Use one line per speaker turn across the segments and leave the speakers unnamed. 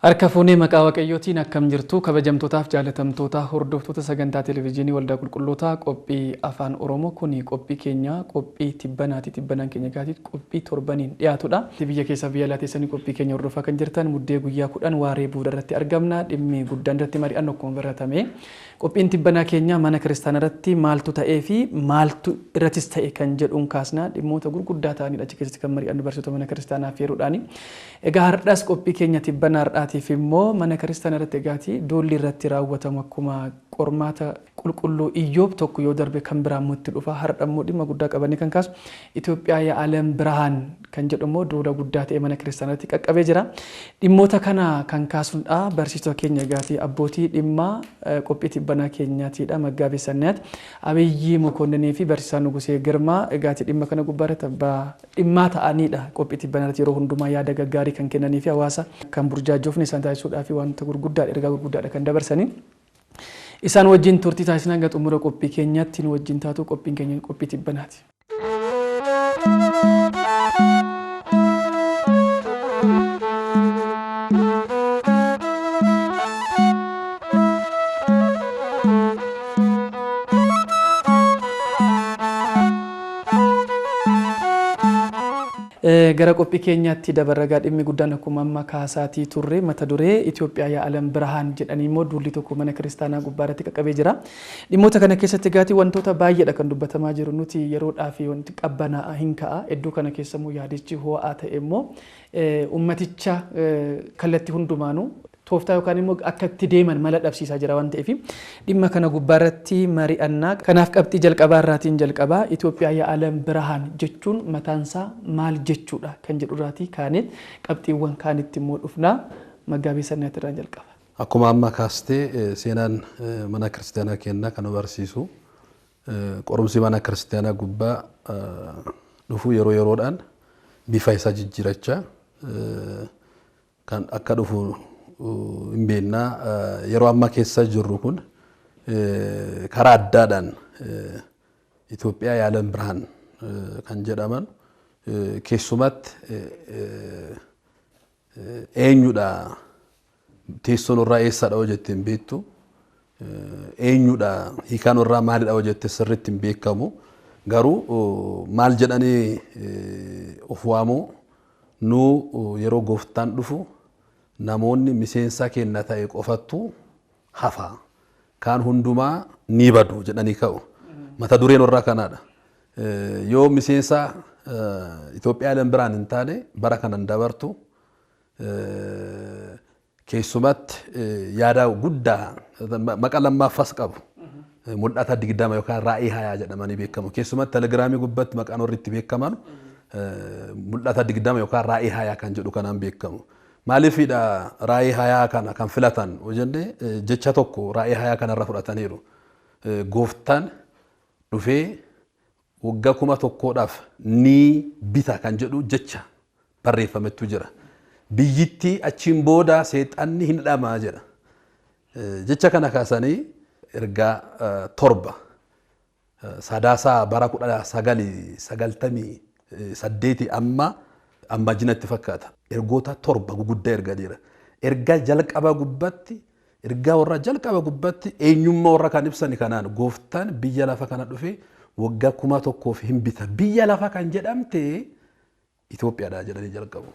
Harka fuunee maqaa waaqayyootiin akkam jirtu kabajamtootaaf jaalatamtoota hordoftoota sagantaa televezyiinii waldaa qulqullootaa qophii afaan Oromoo kuni qophii keenya qophii tibbanaati tibbanaan keenya gaatiit qophii torbaniin dhiyaatudha. Biyya keessa biyya alaa teessanii qophii keenya hordofaa kan jirtan muddee guyyaa 10 waaree buuda irratti argamna dhimmi guddaan irratti mari'annu akkuma baratame qophiin tibbanaa keenya mana kiristaanaa irratti maaltu ta'ee fi maaltu irrattis ta'e kan jedhuun kaasna dhimmoota gurguddaa ta'anidha achi keessatti kan mari'annu barsiisota mana kiristaanaa feeruudhaani. Egaa har'aas qophii keenya tibbanaa tiif immoo mana kiristaanaa irratti egaati doolli irratti raawwatamu akkuma qormaata qulqulluu Iyyoob tokko yoo darbe kan biraan mutti dhufa har'ammoo dhimma guddaa qabanii kan kaasu Itoophiyaa Ya'alam Birhaan kan jedhamu doola guddaa ta'e mana kiristaanaa irratti qaqqabee jira. Dhimmoota kana kan kaasuudha barsiisota keenya egaati abbootii dhimma qophii tibbanaa keenyaatiidha Maggaabee Sannaat Abiyyi Mokonninii fi barsiisaa Nugusee Girmaa egaati dhimma kana gubbaarratti dhimmaa ta'aniidha qophii tibbanaa irratti yeroo hundumaa yaada gaggaarii kan kennanii fi hawaasa kan burjaajoof isaan taasisuudhaa fi wanta gurguddaa ergaa gurguddaadha kan dabarsanii isaan wajjin turtii taasisan hanga xumura qophii keenyaatti nu wajjin taatu qophiin keenya qophii tibbanaati. Gara qophii keenyaatti dabarragaa dhimmi guddaan akkuma amma kaasaatii turre mata duree Itoophiyaa Ya'alam Birhaan jedhanii immoo duulli tokko mana kiristaanaa gubbaarratti qaqqabee jira. Dhimmoota kana keessatti gaatii wantoota baay'eedha kan dubbatamaa jiru nuti yeroodhaa fi wanti qabbanaa hin ka'a. Iddoo kana keessa immoo yaadichi ho'aa ta'e immoo ummaticha kallattii hundumaanuu tooftaa yookaan immoo akka itti deeman mala dhabsiisaa jira waan ta'eef dhimma kana gubbaarratti mari'annaa. Kanaaf qabxii jalqabaa irraatiin jalqabaa Itoophiyaa Ya'alam Birhaan jechuun mataansaa maal jechuudha kan jedhuraatii kaaniit qabxiiwwan kaanitti immoo dhufnaa Maggaabee Sannaat irraan jalqaba.
Akkuma amma kaastee seenaan mana kiristaanaa keenyaa kan barsiisu qorumsi mana kiristaanaa gubbaa dhufu yeroo yeroodhaan bifa isaa jijjiirachaa kan akka dhufu hin beeknaa yeroo amma keessa jirru kun karaa addaadhaan Itoophiyaa Ya'alam Birhaan kan jedhaman keessumatti eenyudha teessoon irraa eessadha hojjette hin beektu eenyudha hiikaan irraa maalidha hojjette sirriitti hin beekamu garuu maal jedhanii of waamu nu yeroo gooftaan dhufu namoonni miseensa keenya ta'e qofattu hafa kaan hundumaa ni badu jedhanii ka'u mata dureen irraa kanaadha yoo miseensa Itoophiyaa Ya'alam Birhaan hin taane bara kanan dabartu keessumatti yaada guddaa maqaa lammaaffaas qabu mul'ata 20 yookaan raa'ii 20 jedhamanii beekamu keessumatti telegiraamii gubbatti maqaan warri itti beekaman mul'ata 20 yookaan raa'ii 20 kan jedhu kanaan beekamu. Maaliifidha raa'ii 20 kana kan filatan hojjenne jecha tokko raa'ii 20 kanarra fudhataniiru. Gooftaan dhufee waggaa 1,000dhaaf ni bita kan jedhu jecha barreeffametu jira. Biyyittii achiin booda seexanni hin dhamaa jedha. Jecha kana kaasanii ergaa torba sadaasaa bara 1998 amma jinatti fakkaata. Ergoota torba guguddaa erganiira. Ergaa jalqaba gubbatti ergaa warra jalqaba gubbatti eenyummaa warra kan ibsani kanaan gooftaan biyya lafa kana dhufee waggaa 1,000f hin bita. Biyya lafa kan jedhamte Itoophiyaadha jedhanii jalqabu.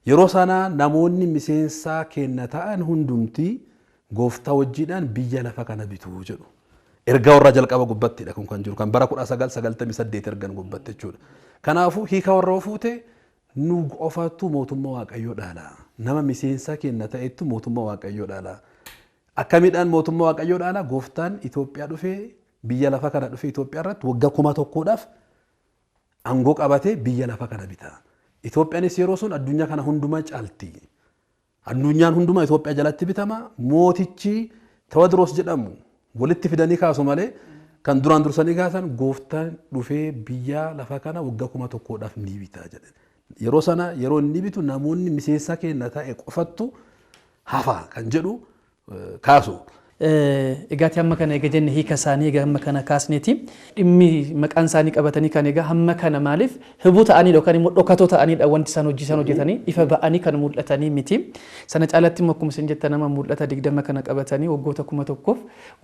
Yeroo sana namoonni miseensa keenya ta'an hundumti gooftaa wajjiidhaan biyya lafa kana bituu jedhu. Ergaa warra jalqaba gubbattidha kun kan jiru kan bara 1998 ergan gubbatte jechuudha. Kanaafuu hiika warra ofuute nu qofattu mootummaa Waaqayyoo dhaala. Nama miseensa keenya ta'ettu mootummaa Waaqayyoo dhaala. Akkamiidhaan mootummaa Waaqayyoo dhaala gooftaan Itoophiyaa dhufee biyya lafa kana dhufee Itoophiyaa irratti waggaa 1,000dhaaf aangoo qabatee biyya lafa kana bita. Itoophiyaanis yeroo sun addunyaa kana hundumaa caalti. Addunyaan hundumaa Itoophiyaa jalatti bitama. Mootichi Tewoodiroos jedhamu walitti fidanii kaasu malee kan duraan dursanii kaasan gooftaan dhufee biyya lafa kana waggaa 1,000dhaaf ni bita jedhan. Yeroo sana yeroo inni bitu namoonni miseensa keenya ta'e qofattu hafa kan jedhu kaasu.
egaati hamma kana eega jenne hiika isaanii eega hamma kana kaasneeti dhimmi maqaan isaanii qabatanii kan egaa hamma kana maaliif hibuu ta'anii yookaan immoo dhokatoo ta'aniidha wanti isaan hojjetanii ifa ba'anii kan mul'atanii miti sana caalatti immoo akkuma isin jettan nama mul'ata 20 kana qabatanii waggoota 1000f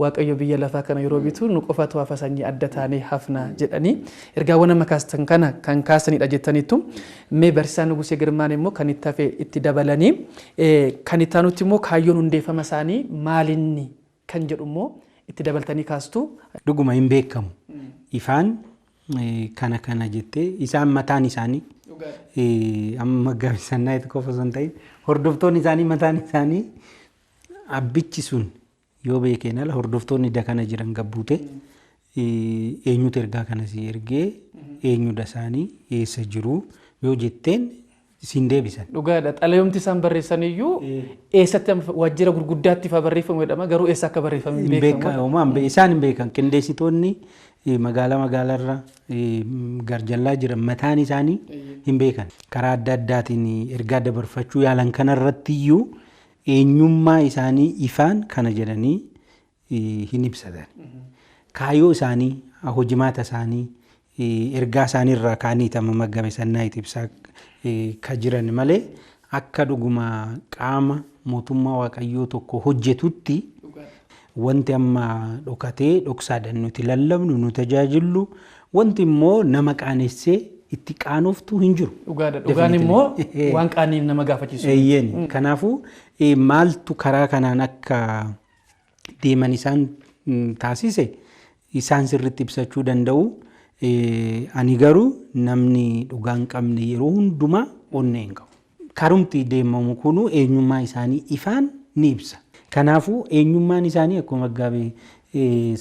waaqayyo biyya lafaa kana yeroo bitu nu qofatu hafa sanyii adda taanee hafna jedhanii ergaawwan amma kaastan kana kan kaasanidha jettaniitu mee barsiisaan Nugusee Girmaan immoo kan itti hafe itti dabalanii kan itti aanutti immoo kaayyoon hundeeffama isaanii maalinni kan jedhu immoo itti dabaltanii kaastu
dhuguma hin beekamu ifaan kana jettee isaan mataan isaanii amma gaafisannaa itti qofa osoo hin ta'in hordoftoonni isaanii mataan isaanii abbichi sun yoo beekeen ala hordoftoonni ida kana jiran gabbuute eenyutu ergaa kanas ergee eenyudha isaanii eessa jiru yoo jetteen siin deebisan.
Dhugaadha. Xalayoomti isaan barreessan iyyuu eessatti waajjira gurguddaatti fa barreeffamu jedhama garuu eessa akka barreeffame hin
beekamu. Isaan hin beekan qindeessitoonni magaalarra garjallaa jiran mataan isaanii hin beekan. Karaa adda addaatiin ergaa dabarfachuu yaalan kanarratti iyyuu eenyummaa isaanii ifaan kana jedhanii hin ibsatan. Kaayyoo isaanii hojimaata isaanii ergaa isaaniirraa kaanii tama Maggabe Sannaayit ibsaa ka jiran malee akka dhuguma qaama mootummaa waaqayyoo tokko hojjetutti wanti amma dhokatee dhoksaadhaan nuti lallabnu nu tajaajillu wanti immoo nama qaanessee itti qaanoftu hin jiru.
Dhugaan immoo waan qaaniin nama gaafachiisu.
Kanaafuu maaltu karaa kanaan akka deeman isaan taasise isaan sirriitti ibsachuu danda'u. Ani garuu namni dhugaan qabne yeroo hundumaa onnee hin qabu. Karumti deemamu kunu eenyummaa isaanii ifaan ni ibsa. Kanaafuu eenyummaan isaanii akkuma Maggabe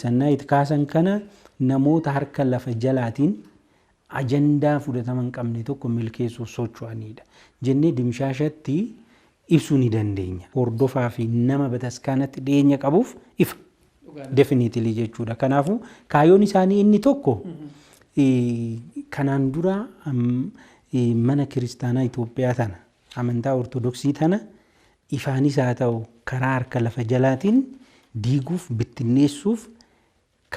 Sannaayit kaasan kana namoota harka lafa jalaatiin ajandaa fudhatama hin qabne tokko milkeessuuf socho'anidha. Jennee dimshaashatti ibsuu ni dandeenya. Hordofaa fi nama bataskaanatti dhiyeenya qabuuf ifa. Definitely jechuudha. Kanaafuu kaayyoon isaanii inni tokko kanaan dura mana kiristaanaa Itoophiyaa tana amantaa ortodoksii tana ifaanis haa ta'u karaa harka lafa jalaatiin diiguuf bittinneessuuf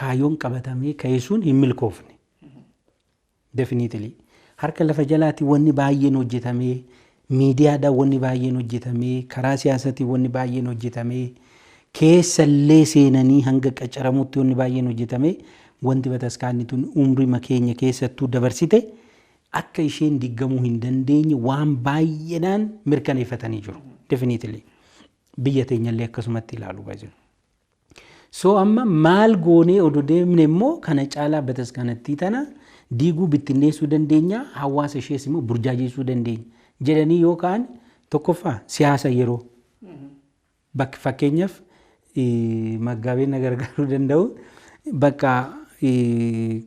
kaayyoon qabatamee ka'e sun hin milkoofne. Definitely harka lafa jalaatiin wanni baay'een hojjetamee miidiyaadhaan wanni baay'een hojjetamee karaa siyaasaatiin wanni baay'een hojjetamee keessallee seenanii hanga qacaramutti wanni baay'een hojjetamee wanti bataskaanni tun umrii keenya keessattuu dabarsite akka isheen diggamuu hin dandeenye waan baay'eenaan mirkaneeffatanii jiru. Definitely biyya teenyallee akkasumatti ilaaluu baay'ee. So amma maal goonee odoo deemne immoo kana caalaa bataskaanatti tana diiguu bittinneessuu dandeenya hawaasa ishees immoo burjaajeessuu dandeenya jedhanii yookaan tokkoffaa siyaasa yeroo bakka fakkeenyaaf Maggaabeen gargaaruu danda'u bakka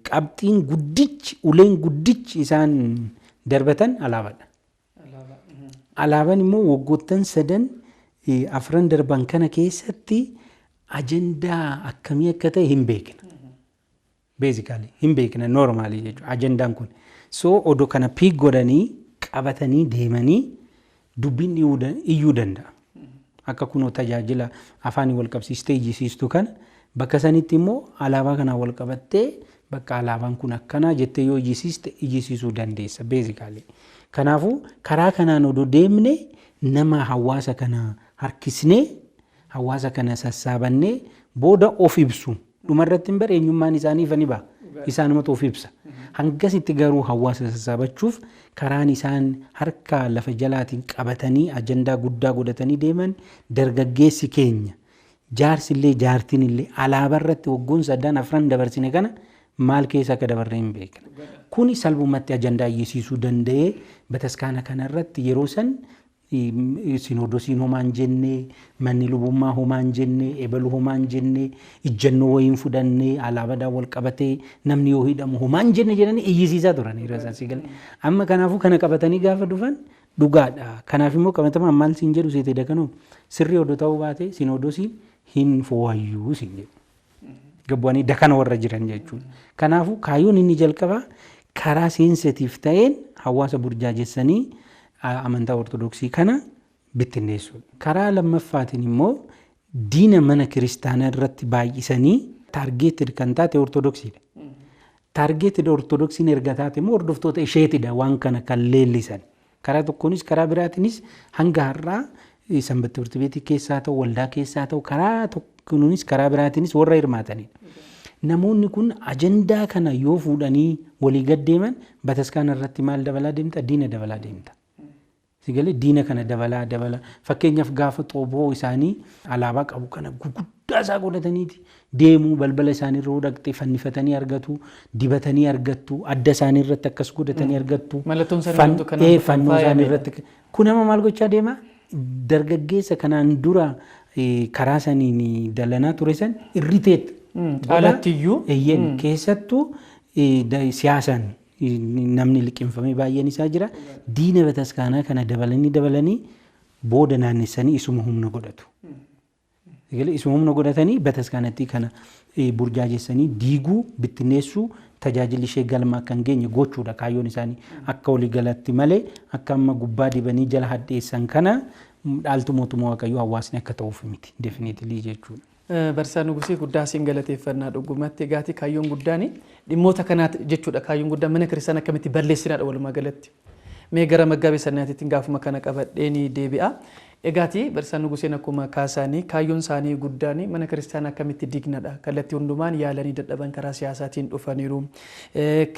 qabxiin guddichi uleen guddichi isaan darbatan alaabaadha. Alaabaan immoo waggoottan 3-4 darban kana keessatti ajandaa akkamii akka ta'e hin beekna. Basically hin beekna normally jechuudha ajandaan kun. So odoo kana piik godhanii qabatanii deemanii dubbiin iyyuu danda'a. Akka kunoo tajaajila afaan wal qabsiistee ijjisiistu kana bakka sanitti immoo alaabaa kana wal qabattee bakka alaabaan kun akkana jettee yoo ijjisiiste ijjisiisuu dandeessa basically. Kanaafuu karaa kanaan odoo deemne nama hawaasa kana harkisnee hawaasa kana sassaabannee booda of ibsu dhumarratti hin bare eenyummaan isaanii fani ba'a. Isaanumatu of ibsa. Hangasitti garuu hawaasa sassaabachuuf karaan isaan harka lafa jalaatiin qabatanii ajandaa guddaa godhatanii deeman dargaggeessi keenya jaarsillee jaartinillee alaabaa irratti waggoon 3-4 dabarsine kana maal keessa akka dabarree hin beekna. Kuni salphumatti ajandaa iyyisiisuu danda'ee bataskaana kanarratti yeroo san sinodosiin homaan jennee manni lubummaa homaan jennee ebalu homaan jennee ijjannoo wayiin fudhannee alaabaadhaan wal qabatee namni yoo hidhamu homaan jenne jedhanii iyyisiisaa turan yeroo isaanii galee. Amma kanaafuu kana qabatanii gaafa dhufan dhugaadha. Kanaaf immoo qabatamaa maal siin jedhu seetee dakanoo sirrii odoo ta'uu baate sinodosiin hin fooyyuu siin jedhu. Gabbu'anii dakana warra jiran jechuudha. Kanaafuu kaayyoon inni jalqabaa karaa seensitiif ta'een hawaasa burjaajessanii amantaa ortodoksii kana bittinneessuudha. Karaa lammaffaatiin immoo diina mana kiristaanaa irratti baay'isanii taargeeted kan taate ortodoksiidha. Taargeeted ortodoksiin erga taate immoo hordoftoota isheetidha waan kana kan leellisan. Karaa tokkonis karaa biraatiinis hanga har'aa sanbata timirti beetii keessaa ta'u waldaa keessaa ta'u karaa tokkonis karaa biraatiinis warra hirmaatanidha. Namoonni kun ajandaa kana yoo fuudhanii walii gaddeeman bataskaana irratti maal dabalaa deemta? Diina dabalaa deemta. Sigalee diina kana dabalaa. Fakkeenyaaf gaafa xooboo isaanii alaabaa qabu kana guguddaa isaa godhataniiti deemuu balbala isaanii irra dhaqxee fannifatanii argatu, dibatanii argattu, adda isaanii irratti akkas godhatanii argattu.
Mallattoon
fannoo isaanii irratti. Kun amma maal gochaa deema? Dargaggeessa kanaan dura karaa saniin dalanaa ture san irriteet.
Alattiyyuu.
Keessattuu siyaasaan namni liqinfamee baay'een isaa jira. Diina bataskaanaa kana dabalanii booda naannessanii isuma humna godhatu. Isuma humna godhatanii bataskaanatti kana burjaajessanii diiguu, bittinneessuu, tajaajilli ishee galma akka hin geenye gochuudha kaayyoon isaanii. Akka walii galatti malee akka amma gubbaa dibanii jala hadheessan kana dhaaltu mootummaa Waaqayyoo hawaasni akka ta'uuf miti. Definitely jechuudha.
Barsiisaa Nugusee guddaa siin galateeffannaa dhugumatti egaati kaayyoon guddaan dhimmoota kanaati jechuudha. Kaayyoon guddaan mana kiristaanaa akkamitti balleessinaadha walumaa galatti. Mee gara Maggaabee Sannaatiitiin gaafuma kana qabadheen deebi'a. Egaati barsiisaa Nuguseen akkuma kaasanii kaayyoon isaanii guddaan mana kiristaanaa akkamitti dignadha. Kallattii hundumaan yaalanii dadhaban karaa siyaasaatiin dhufaniiru,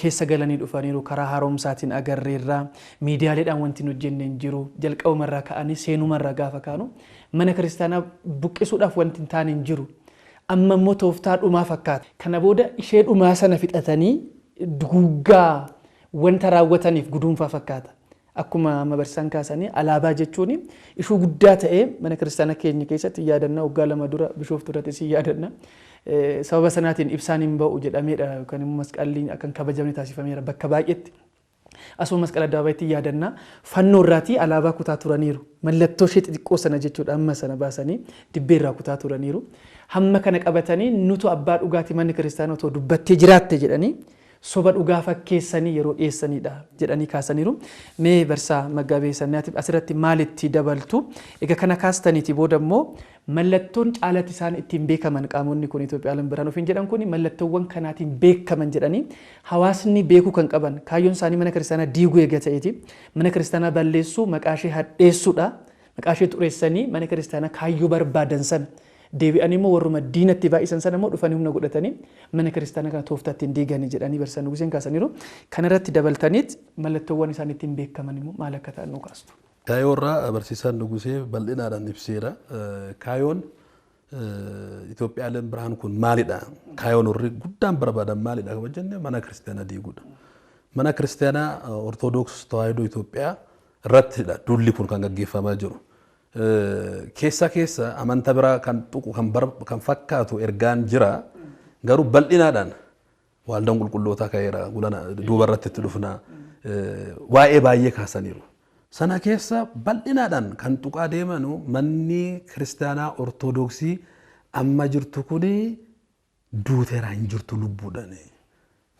keessa galanii dhufaniiru, karaa haaromsaatiin agarreerra, miidiyaaleedhaan wanti nu hojjenne hin jiru, jalqabumarraa ka'anii seenumarraa gaafa kaanu mana kiristaanaa buqqisuudhaaf wanti hin taane hin jiru. Amma immoo tooftaa dhumaa fakkaata. Kana booda ishee dhumaa sana fixatanii duguggaa wanta raawwataniif guduunfaa fakkaata. Akkuma barsiisaan kaasanii alaabaa jechuun ishuu guddaa ta'ee mana kiristaanaa keenya keessatti yaadannaa waggaa 2 dura Bishooftuu irratti si yaadanna. Sababa sanaatiin ibsaan hin ba'u jedhameedha yookaan immoo masqalli akka kabajamne taasifameera bakka baay'eetti. Asuma masqala addabaabaatti yaadannaa fannoo irraatii alaabaa kutaa turaniiru. Mallattoo ishee xixiqqoo sana jechuudha amma sana baasanii dibbee irraa kutaa turaniiru. Hamma kana qabatanii nutu abbaa dhugaatii manni kiristaanaa otoo dubbattee jiraatte jedhanii soba dhugaa fakkeessanii yeroo dhiyeessanidha jedhanii kaasaniiru. Mee barsiisaa Maggaabee Sannaatiif asirratti maalitti dabaltu? Egaa kana kaastaniiti booda immoo mallattoon caalatti isaan ittiin beekaman qaamonni kun Itoophiyaan biraan ofiin jedhan kun mallattoowwan kanaatiin beekaman jedhanii hawaasni beekuu kan qaban kaayyoon isaanii mana kiristaanaa diiguu eega ta'eeti mana kiristaanaa balleessuu maqaa ishee hadheessuudha maqaa ishee xureessanii mana kiristaanaa kaayyoo barbaadan sana deebi'anii immoo warruma diinatti baay'isan sana immoo dhufanii humna godhatanii mana kiristaanaa kana tooftaatti hin diiganii jedhanii barsiisaa Nuguseen kaasaniiru. Kanarratti dabaltaniit mallattoowwan isaan ittiin beekaman immoo maal akka ta'an nu kaastu.
Kaayoorraa barsiisaan Nugusee bal'inaadhaan ibseera. Kaayoon Itoophiyaan biraan kun maalidha? Kaayoon warri guddaan barbaadan maalidha? Kan jenne mana kiristaanaa diiguudha. Mana kiristaanaa Ortodoks Tawaahidoo Itoophiyaa irrattidha dulli kun kan gaggeeffamaa jiru. Keessa amantaa biraa kan tuqu kan fakkaatu ergaan jira garuu bal'inaadhaan waldaan qulqullootaa ka'eera duuba irratti itti dhufna waa'ee baay'ee kaasaniiru. Sana keessa bal'inaadhaan kan tuqaa deemanu manni kiristaanaa ortodoksii amma jirtu kuni duuteeraa hin jirtu lubbuudhaan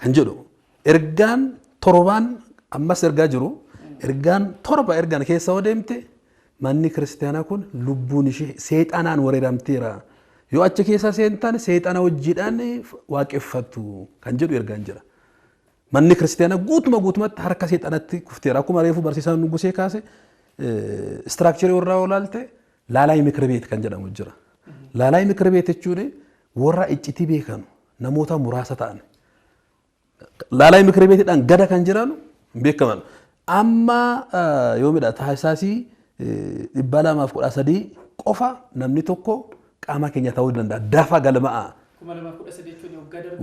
kan jedhu ergaan torbaan ammas ergaa jiru ergaan torba ergaan keessa yoo deemte manni kiristaanaa kun lubbuun ishee seexanaan wareeramteera. Yoo achi keessa seentan seexana wajjiidhaan waaqeffattu kan jedhu ergaan jira. Manni kiristaanaa guutumatti harka seexanatti kufteera. Akkuma reefu barsiisaan Nugusee kaase istiraakcharii warraa olaalte laalaa mikir beet kan jedhamu jira. Laalaa mikir beet jechuun warra iccitii beekan namoota muraasa ta'an. Laalaa mikir beetidhaan gada kan jiran beekaman. Amma yoomidha taasisaasii 213 qofa namni tokko qaama keenya ta'uu danda'a. Dafa galma'a.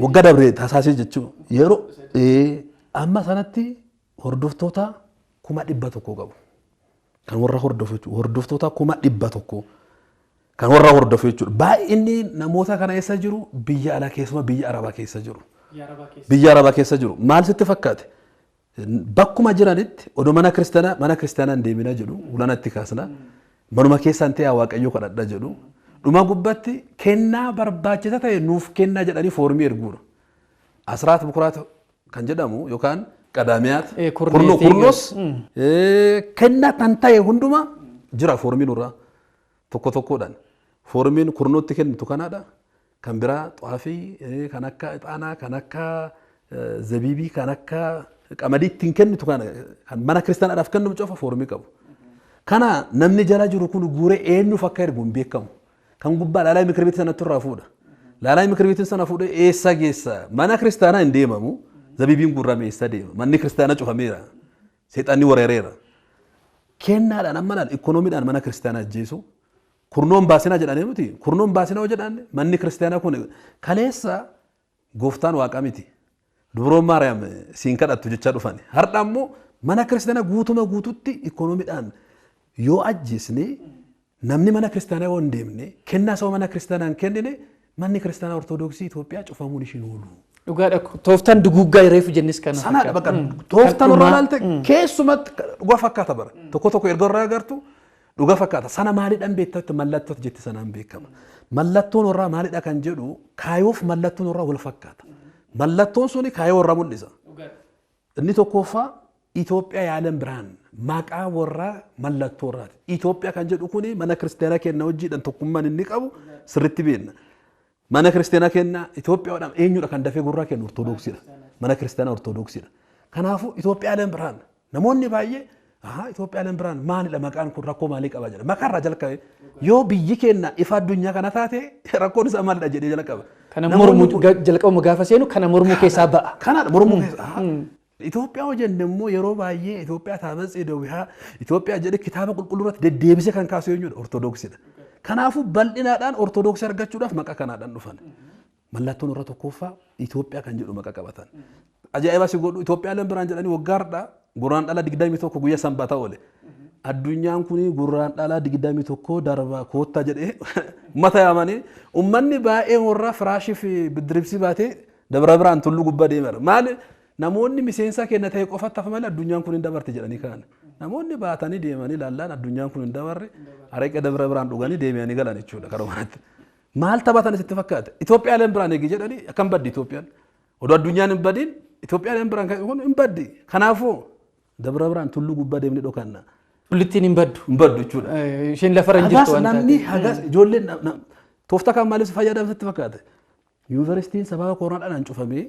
Waggaa dabree taasisaa jechuun yeroo amma sanatti hordoftoota 100,000 qabu. Kan warra hordofu jechuudha. Hordoftoota 100,000 kan warra hordofu jechuudha. Baay'inni namoota kana keessa jiru biyya alaa keessumaa biyya Arabaa keessa jiru. Biyya Arabaa keessa jiru. Maal sitti fakkaate? Bakkuma jiranitti odoo mana kiristaanaa deemina jedhu ulanatti kaasna manuma keessaan ta'e Waaqayyoo kadhadha jedhu dhuma gubbatti kennaa barbaachisaa ta'e nuuf kennaa jedhanii foormii erguudha. Asraat bukuraat kan jedhamu yookaan qadaamiyaat kurnos kennaa tan ta'e hunduma jira foormii nurraa tokkodhaan Foormiin kurnootti kennitu kanaadha. Kan biraa xaafii kan akka ixaanaa kan akka zabiibii kan akka qamadii ittiin kennitu kan mana kiristaanaadhaaf kennamu cufa foormii qabu. Kana namni jala jiru kun guuree eenyuuf akka ergu hin beekamu. Kan gubbaa laalaa mikir beetii sanatti irraa fuudha. Laalaa mikir beetii sana fuudhee eessa geessa? Mana kiristaanaa hin deemamu. Zabiibiin guurrame eessa deema? Manni kiristaanaa cufameera. Seexanni wareereera. Kennaadhaan amma laal ikoonomiidhaan mana kiristaanaa ajjeesu. Kurnoon baasinaa jedhanii miti. Kurnoon baasinaa hoo jedhaan manni kiristaanaa kun kaleessa gooftaan waaqa miti. Dubaroon Maariyaam siin kadhattu jechaa dhufani. Har'a ammoo mana kiristaanaa guutuma guututti ikoonomiidhaan yoo ajjeesne namni mana kiristaanaa yoo hin deemne kennaa isaa mana kiristaanaa hin kennine manni kiristaanaa ortodoksii Itoophiyaa cufamuun ishiin oolu.
Dhugaadha. Tooftaan duguuggaa reefu jennis kana.
Sanaadha bakka tooftaan irraa ilaalte keessumatti dhugaa fakkaata bara. Tokko tokko erga irraa agartu dhugaa fakkaata. Sana maaliidhaan beektatti mallattoo jetti sanaan beekama. Mallattoon irraa maalidha kan jedhu kaayoof mallattoon irraa wal fakkaata. Mallattoon suni kaayoo irraa mul'isa. Inni tokkoffaa Itoophiyaa yaalan biraan maqaa warraa mallattoo irraati. Itoophiyaa kan jedhu kuni mana kiristaanaa kenna hojiidhaan tokkummaan inni qabu sirriitti beekna. Mana kiristaanaa kenna Itoophiyaadhaan eenyudha kan dafee gurraa kennu ortodoksiidha. Mana kiristaanaa ortodoksiidha. Kanaafuu Itoophiyaa yaalan biraan namoonni baay'ee Itoophiyaa yaalan biraan maalidha maqaan kun rakkoo maalii qaba jedha. Maqaarraa jalqabe yoo biyyi kenna ifa addunyaa kana taate rakkoon isaa maalidha jedhee jalqaba.
Kana mormuu jalqabuma gaafa seenu kana mormuu keessaa ba'a.
Kanaadha mormuu keessaa. Itoophiyaa hojjenne immoo yeroo baay'ee Itoophiyaa taabasii dawwihaa Itoophiyaa jedhe kitaaba qulqulluu irratti deddeebisee kan kaasu eenyudha ortodoksiidha. Kanaafuu bal'inaadhaan ortodoksii argachuudhaaf maqaa kanaadhaan dhufan. Mallattoon irra tokkoffaa Itoophiyaa kan jedhu maqaa qabatan. Ajaa'iba si godhu Itoophiyaa lan biraan jedhanii waggaadha gurraan dhala 21 guyyaa sanbata oole. Addunyaan kun gurraan dhala 21 darba koottaa jedhee uummata yaamanii uummanni baay'ee warra firaashii fi bidiribsii baatee dabra biraan tulluu gubbaa deemeera. Maali namoonni miseensa kenna ta'e qofatti hafa malee addunyaan kun hin dabarte jedhanii kaan. Namoonni baatanii deemanii laallaan addunyaan kun hin dabarre areeqa dabra biraan dhuganii deemanii galan jechuudha karoomatti. Maal taphatan sitti fakkaata? Itoophiyaa leen biraan eegi jedhanii akkam baddi Itoophiyaan. Odoo addunyaan hin badin Itoophiyaa leen biraan kun hin baddi. Kanaafuu dabra biraan tulluu gubbaa deemanii dhokanna.
Tullittiin hin baddu.
Hin baddu jechuudha.
Isheen lafarra hin jirtu
waan ta'eef. Namni hagas ijoolleen toofta kan maaliif fayyadamu sitti fakkaata? Yuunivarsiitiin sababa kooronaadhaan cufamee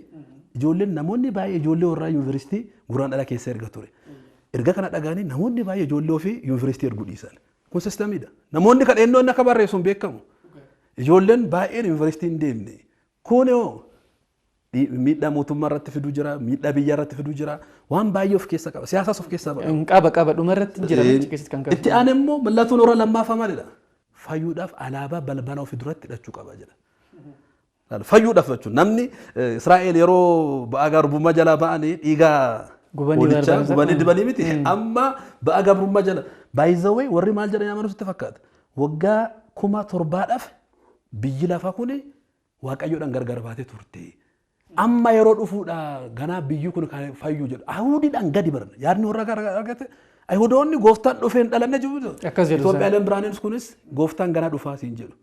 ijoolleen namoonni baay'ee ijoollee warraa yuunivarsiitii gurraan dhala keessa erga ture. Erga kana dhagaanii namoonni baay'ee ijoollee ofii yuunivarsiitii erguu dhiisan. Kun sistamiidha. Namoonni kadhannoo inni akka barreessuun beekamu. Ijoolleen baay'een yuunivarsiitii hin deemne. Kun miidhaa mootummaa irratti fiduu jira, miidhaa biyyaa irratti fiduu jira. Waan baay'ee of keessa qaba. Siyaasaas of keessaa qaba.
Qaba dhuma irratti jira keessatti kan qabu.
Itti aan immoo mallattoon warra lammaffaa maalidha? Fayyuudhaaf alaabaa balbala ofii duratti hidhachuu qaba jedha. Fayyuudhaaf jechuun namni Israa'eel yeroo ba'aa garbummaa jalaa ba'anii dhiigaa gubanii dibanii miti. Amma ba'aa garbummaa jala baay'izawee warri maal jedhanii amanuu sitti fakkaata. Waggaa 1700 biyyi lafaa kun waaqayyoodhaan gargar baatee turte. Amma yeroo dhufuudha ganaa biyyi kun kan fayyuu jedhu. Ahudiidhaan gadi baran yaadni warra argate. Ahudoonni gooftaan dhufeen dhalanne jiru. Itoophiyaaleen biraanis kunis gooftaan ganaa dhufaa siin jedhu.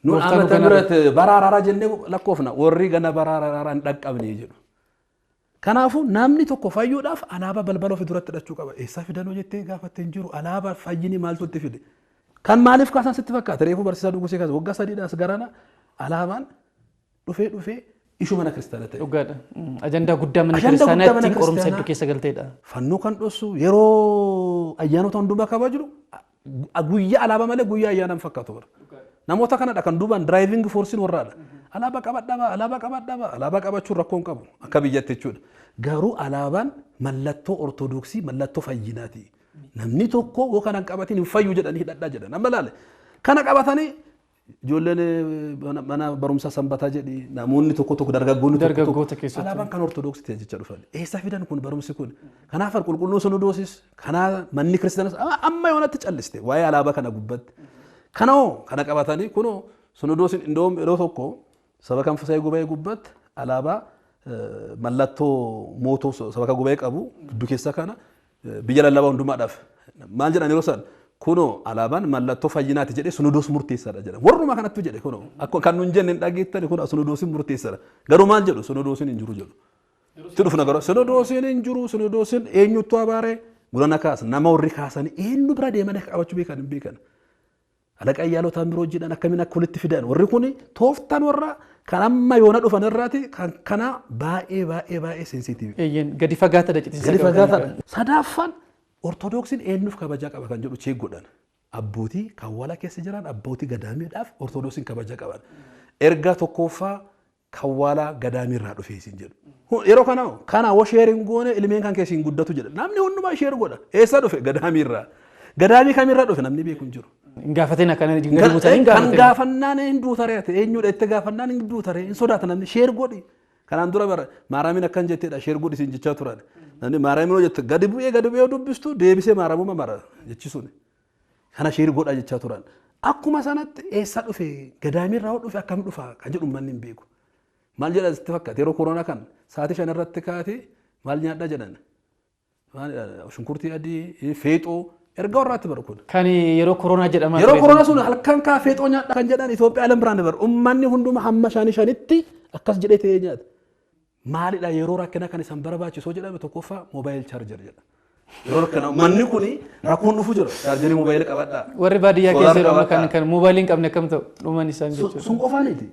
Nuun amata biratti baraararaa jennee lakkoofna warri gana baraararaa hin dhaqqabne jedhu. Kanaafuu namni tokko fayyuudhaaf alaabaa balbala ofii duratti hidhachuu qaba. Eessaa fidanoo jettee gaafattee hin jiru alaabaa fayyini maaltu itti fide. Kan maaliif kaasan sitti fakkaata? Reefuu barsiisaa Dugusee kaasa waggaa 3dhaas garana alaabaan dhufee ishuu mana kiristaanaa ta'e.
Dhugaadha. Ajandaa guddaa mana kiristaanaa ittiin qorumsa hedduu keessa galteedha.
Fannoo kan dhossu yeroo ayyaanota hundumaa kabaju guyyaa alaabaa malee guyyaa ayyaanaa hin fakkaatu bara. Namoota kanadha kan duubaan diraayiving foorsiin warraadha. Alaabaa qabadhaa, alaabaa qabachuun rakkoo hin qabu akka biyyatti jechuudha. Garuu alaabaan mallattoo ortodoksii mallattoo fayyinaati. Namni tokko yoo kana hin qabatin hin fayyu jedhanii hidhadhaa jedhan. Amma laale kana qabatanii ijoolleen mana barumsa sanbataa jedhi namoonni tokko dargaggoonni tokko alaabaan kan ortodoksii ta'e jecha dhufan. Eessa fidan kun barumsi kun? Kanaaf qulqulluun sinodoosis kanaa manni kiristaanas amma yoonatti calliste waa'ee alaabaa kana gubbatti. Kana qabatanii kunoo sinodoosin indoom yeroo tokko saba kan fasaayee gubee gubbatti alaabaa mallattoo mootoo saba kan gubee qabu gidduu keessa kana biyya lallabaa hundumaadhaaf maal jedhan yeroo san kunoo alaabaan mallattoo fayyinaati jedhee sinodoos murteessaadha jedha. Warruma kanattu jedhe kunoo akka kan nuun jenne hin dhageettani kunoo sinodoosiin murteessaadha. Garuu maal jedhu sinodoosiin hin jiru jedhu. Itti dhufna garuu sinodoosiin hin jiru sinodoosiin eenyuttu abaaree gurana kaasa nama warri kaasanii eenyu bira deemanii qabachuu beekan hin beekan. alaqa ayyaalotaan biroo jedhan akkamiin akka walitti fidan warri kun tooftaan warra kan amma yoona dhufan irraati kan kana baay'ee sensitiiv.
Gadi fagaata dha
Gadi fagaata. Sadaffaan ortodoksiin eenyuuf kabajaa qaba kan jedhu cheek godhan. Abbootii kan wala keessa jiran abbootii gadaamiidhaaf ortodoksiin kabajaa qaban. Ergaa tokkoffaa kan wala gadaamiirraa dhufee isin jedhu. Yeroo kana woo sheeriin goone ilmeen kan keessiin guddatu jedha. Namni hundumaa sheer godha. Eessa dhufe gadaamiirraa. Gadaamii kamirraa dhufe namni beeku hin jiru.
Gaafateen akkana gadi buutanii
kan gaafannaan hin duutaree eenyudha itti gaafannaan hin duutaree hin sodaata namni sheer godhi. Kanaan dura bara maaraamiin akkan jetteedha sheer godhi isin jechaa turan. Namni maaraamiin hoo jette gadi bu'ee dubbistu deebisee maaramuma mara jechisuun. Kana sheer godha jechaa turan. Akkuma sanatti eessa dhufe gadaamiirraa dhufe akkam dhufa kan jedhu manni hin beeku. Maal jedha sitti fakkaate yeroo koronaa kan sa'aatii 5 irratti kaatee maal nyaadhaa jedhan. Shunkurtii adii feexoo erga warraatti baru kun.
Kan yeroo koronaa jedhama.
Yeroo koronaa sun halkan kaa feexoo nyaadhaa kan jedhan Itoophiyaa alam biraan dabaru. Uummanni hunduma hamma shanitti akkas jedhee ta'ee nyaata. Maalidha yeroo rakkina kan isaan barbaachisoo jedhame tokkoffaa moobaayil chaarjar jedha. Yeroo rakkina uummanni kun rakkoon dhufu jira. Chaarjarii moobaayilii qabadhaa.
Warri baadiyyaa keessa jedhamu kan moobaayiliin qabne akkam ta'u dhuman isaan jechuudha.
Sun qofaaniti.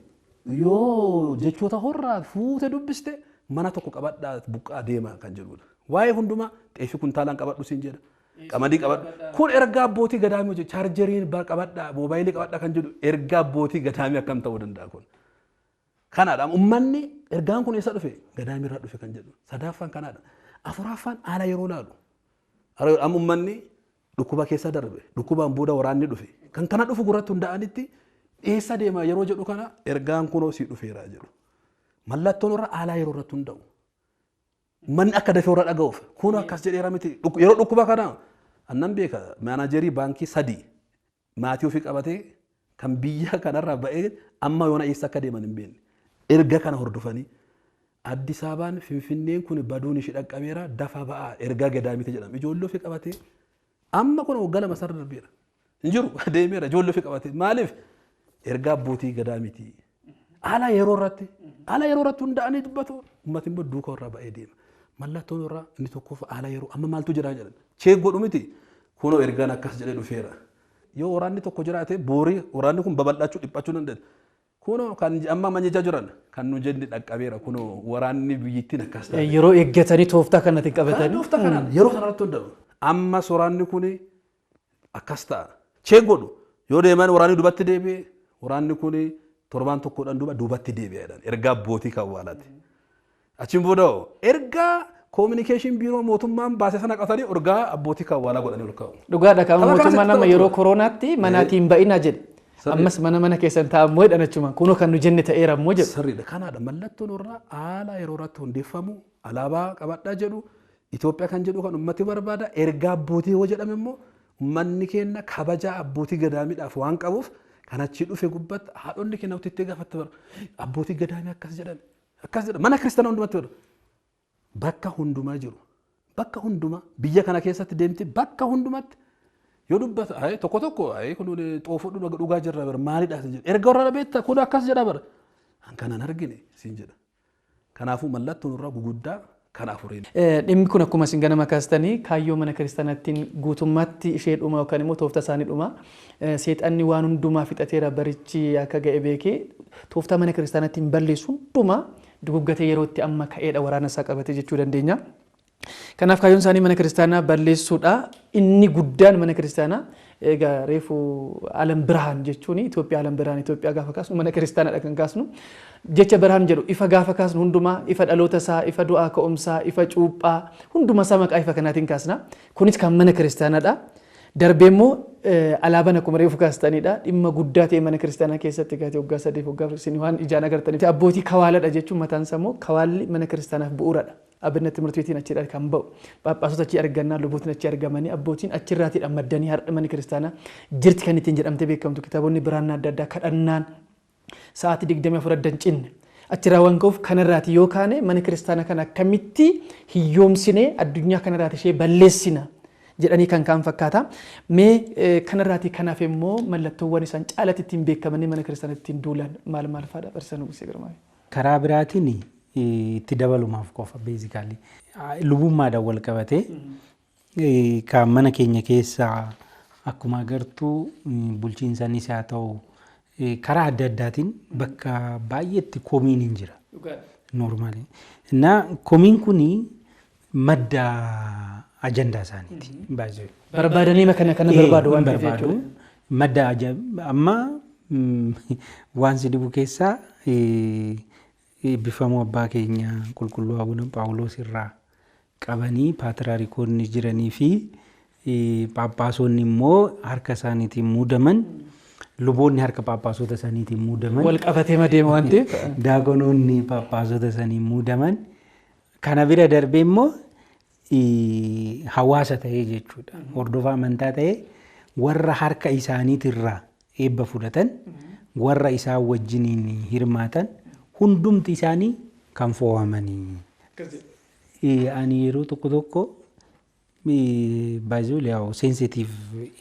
Yoo jechoota horraa fuute dubbiste mana tokko qabadhaa buqqaa deema kan jedhudha. Waa'ee hundumaa xeefi kuntaalaan qabadhu siin jedha. Qamadii qabadhu. Kun ergaa abbootii gadaamii hojii chaarjeriin qabadhaa moobaayilii qabadhaa kan jedhu ergaa abbootii gadaamii akkam ta'uu danda'a kun. Kanaadha uummanni ergaan kun eessa dhufe gadaamirraa dhufe kan jedhu. Sadaffaan kanaadha. Afuraffaan haala yeroo laalu. Amma uummanni dhukkuba keessa darbe dhukkubaan booda waraanni dhufe kan kana dhufu gurratti hundaa'anitti eessa deema yeroo jedhu kana ergaan kunoo sii dhufeera jedhu. Mallattoon irra haala yeroo irratti hunda'u. Manni akka dafee warra dhaga'uuf kun akkas jedheera miti yeroo dhukkuba kana annan beeka maanajerii baankii 3 maatii ofii qabatee kan biyya kanarraa ba'ee amma yoona eessa akka deeman hin beekne erga kana hordofanii Addis Ababaan Finfinneen kun baduun ishee dhaqqabeera dafa ba'aa ergaa gadaamiti jedhama ijoollee ofii qabatee amma kun waggaa 2 sarara darbeera hin jiru deemeera ijoollee ofii qabatee maaliif ergaa abbootii gadaamiti haala yeroo irratti hundaa'anii dubbatu uummatni immoo duukaa irraa ba'ee deema. Mallattoon irraa inni tokkoof haala yeroo amma maaltu jira jedhan cheek godhu miti kunoo ergaan akkas jedhee dhufeera yoo waraanni tokko jiraate boorii waraanni kun babal'achuu dhiphachuu danda'a kunoo kan amma manjaa jiran kan nu jenne dhaqqabeera kunoo waraanni biyyittiin akkas ta'a
yeroo eeggatanii tooftaa kanatti qabatanii
tooftaa kanaan yeroo sanarratti hundaa'u amma waraanni kun akkas ta'a cheek godhu yoo deeman waraanni dubatti deebi'e waraanni kun torbaan tokkodhaan duubatti deebi'aadhaan ergaa abbootii kaawwalaati. Achiin booda ergaa communication biiroo mootummaan baasee sana qatanii ergaa abbootii kaawwalaa godhanii ol kaa'u.
Dhugaadha kan mootummaan nama yeroo koronaatti manaatiin ba'inaa jedhe. Ammas mana keessan taa'ammoo jedhan achuma kunoo kan nu jenne ta'eera ammoo jedhu.
Sirriidha kanaadha mallattoon irraa haala yeroo irratti hundeeffamu alaabaa qabadhaa jedhu Itoophiyaa kan jedhu kan uummati barbaada ergaa abbootii yoo jedhame immoo uummanni keenya kabajaa abbootii gadaamiidhaaf waan qabuuf kan achi dhufe gubbatti haadhonni keenya itti gaafatte bara abbootii gadaamii akkas jedhan. Akkas jedha mana kiristaanaa hundumatti jedhu bakka hundumaa jiru bakka hundumaa biyya kana keessatti deemti bakka hundumatti yoo dubbata tokko kun xoofoo dhugaa jirra bara maalidha sin jedha erga warra beektaa kun akkas jedha bara kanaan argine sin jedha kanaafuu mallattoon irraa guguddaa kanaaf ureen.
Dhimmi kun akkuma isin ganama kaastanii kaayyoo mana kiristaanaattiin guutummaatti ishee dhuma yookaan immoo tooftaa isaanii dhuma seexanni waan hundumaa fixateera barichi akka ga'e beekee tooftaa mana kiristaanaattiin balleessu hundumaa duguggatee yerootti amma ka'eedha waraana isaa qabate jechuu dandeenya. Kanaaf kaayyoon isaanii mana kiristaanaa balleessuudha. Inni guddaan mana kiristaanaa egaa reefu alam birhaan jechuun Itoophiyaa alam birhaan Itoophiyaa gaafa kaasnu mana kiristaanaadha kan kaasnu. Jecha birhaan jedhu ifa gaafa kaasnu hundumaa ifa dhaloota isaa ifa du'aa ka'umsaa ifa cuuphaa hundumaa isaa maqaa ifa kanaatiin kaasna. Kunis kan mana kiristaanaadha. Darbee immoo alaabaan akkuma reefu kaastanidha. Dhimma guddaa ta'e mana kiristaanaa keessatti gaatee waggaa 3 waggaa 4 waan ijaan agartaniif abbootii kawaaladha jechuun mataan isaa immoo kawaalli mana kiristaanaaf bu'uuradha. Abinna timirtii beetiin achidha kan ba'u. Phaaphaasota achi argannaa lubootiin achi argamanii abbootiin achirraatiidha maddanii har'a mana kiristaanaa jirti kan ittiin jedhamtee beekamtu kitaabonni biraannaa adda addaa kadhannaan sa'aatii 24 dancinne achirraa waan ka'uuf kanarraati yoo kaane mana kiristaanaa kana akkamitti hiyyoomsinee addunyaa kanarraati ishee balleessina jedhanii kan kaan fakkaata. Mee kanarraati kanaaf immoo mallattoowwan isaan caalatti ittiin beekamanii mana kiristaanaa ittiin duulan maal fa'aadha barsiisaa Nugusee Girmaa.
Karaa biraatiin itti dabalumaaf qofa beezikaalii lubummaadhaan wal qabatee kan mana keenya keessa akkuma agartuu bulchiinsanis haa ta'u karaa adda addaatiin bakka baay'eetti komiin hin jira. Normaali. Na komiin kuni madda ajandaa isaaniiti.
Barbaadanii kana barbaadu waan
barbaadu. Madda amma waan si dhibu keessaa eebbifamuu abbaa keenya qulqulluu Abuna Phaawulos irraa qabanii paatriyaarikoonni jiranii fi phaaphaasonni immoo harka isaaniitiin muudaman luboonni harka phaaphaasota isaaniitiin muudaman
wal qabatee madeema waan ta'eef
daakonoonni phaaphaasota isaanii muudaman kana bira darbee immoo hawaasa ta'ee jechuudha. Hordofaa amantaa ta'ee warra harka isaaniitirraa eebba fudhatan warra isaan wajjiniin hirmaatan hundumti isaanii kan fo'amanii. Ani yeroo tokko baay'ee sensitive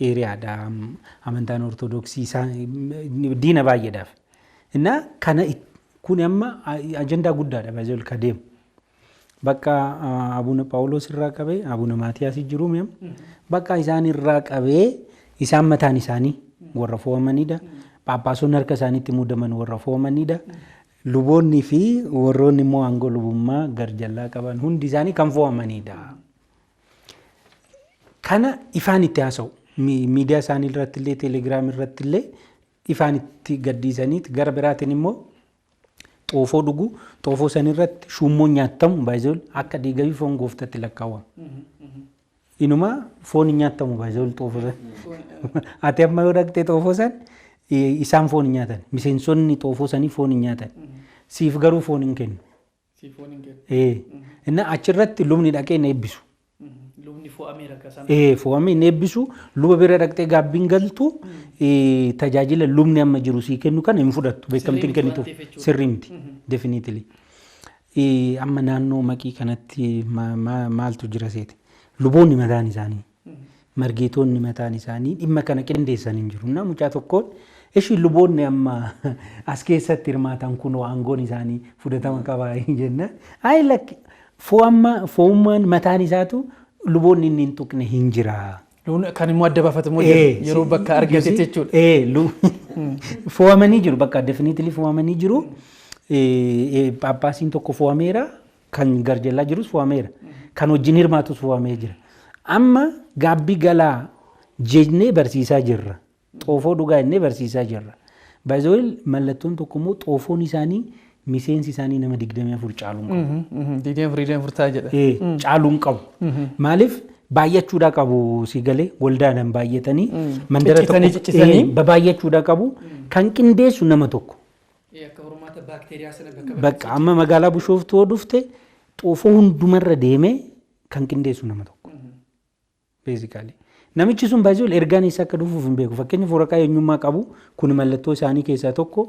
areaadha amantaan ortodoksii diina baay'eedhaaf. Innaa kana kun amma ajandaa guddaadha baay'ee ka deemu. Bakka Abuna Phaawulos irraa qabee Abuna Maatiyaas jiru mi'am bakka isaan irraa qabee isaan mataan isaanii warra fo'amanidha. Phaaphaasonni harka isaaniitti muudaman warra fo'amanidha. Luboonni fi warroonni immoo aangoo lubummaa garjallaa qaban hundi isaanii kan fo'amanidha. Kana ifaan itti haasa'u miidiyaa isaanii irratti illee teelegiraamii irratti illee ifaan itti gaddiisaniiti gara biraatiin immoo xoofoo dhugu xoofoo san irratti shummoon nyaatamu baay'ee akka dhiigaa fi foon gooftatti lakkaawwama. Inuma foon hin nyaatamu baay'ee xoofoo san ati amma yoo dhaqxee xoofoo san isaan foon hin nyaatan miseensonni xoofoo sanii foon hin nyaatan siif garuu foon hin kennu. Inna achirratti lubni dhaqee na eebbisu. Fo'amee hin eebbisu luba bira dhaqxee gaabbiin galtu tajaajila lubni amma jiru sii kennu kana hin fudhattu beekamtiin kennitu sirrii miti definitely. Amma naannoo maqii kanatti maaltu jira seete luboonni mataan isaanii margeetonni mataan isaanii dhimma kana qindeessan hin jiru. Na mucaa tokkoon ishi luboonni amma as keessatti hirmaatan kun aangoon isaanii fudhatama qabaa jenna. Ayi lakki fo'ummaan mataan isaatu luboonni inni hin tuqne hin jira.
Kan immoo adda baafatamu yeroo bakka argatetti jechuudha.
Fo'amanii jiru bakka definitely fo'amanii jiru. Phaaphaasiin tokko fo'ameera kan garjallaa jirus fo'ameera kan wajjin hirmaatus fo'amee jira. Amma gaabbii galaa jennee barsiisaa jirra. Xoofoo dhugaa jennee barsiisaa jirra. Baay'ee mallattoon tokko immoo xoofoon isaanii miseensi isaanii nama 24 caaluun qabu.
24 ta'a jedha.
Caaluun qabu. Maaliif baay'achuudhaa qabu si galee waldaadhaan baay'atanii mandara
tokko
baay'achuudhaa qabu kan qindeessu nama tokko. Bakka amma magaalaa Bushooftoo dhufte xoofoo hundumarra deemee kan qindeessu nama tokko. Basically. Namichi sun baay'ee ergaan isaa akka dhufuuf hin beeku. Fakkeenyaaf waraqaa eenyummaa qabu kun mallattoo isaanii keessaa tokko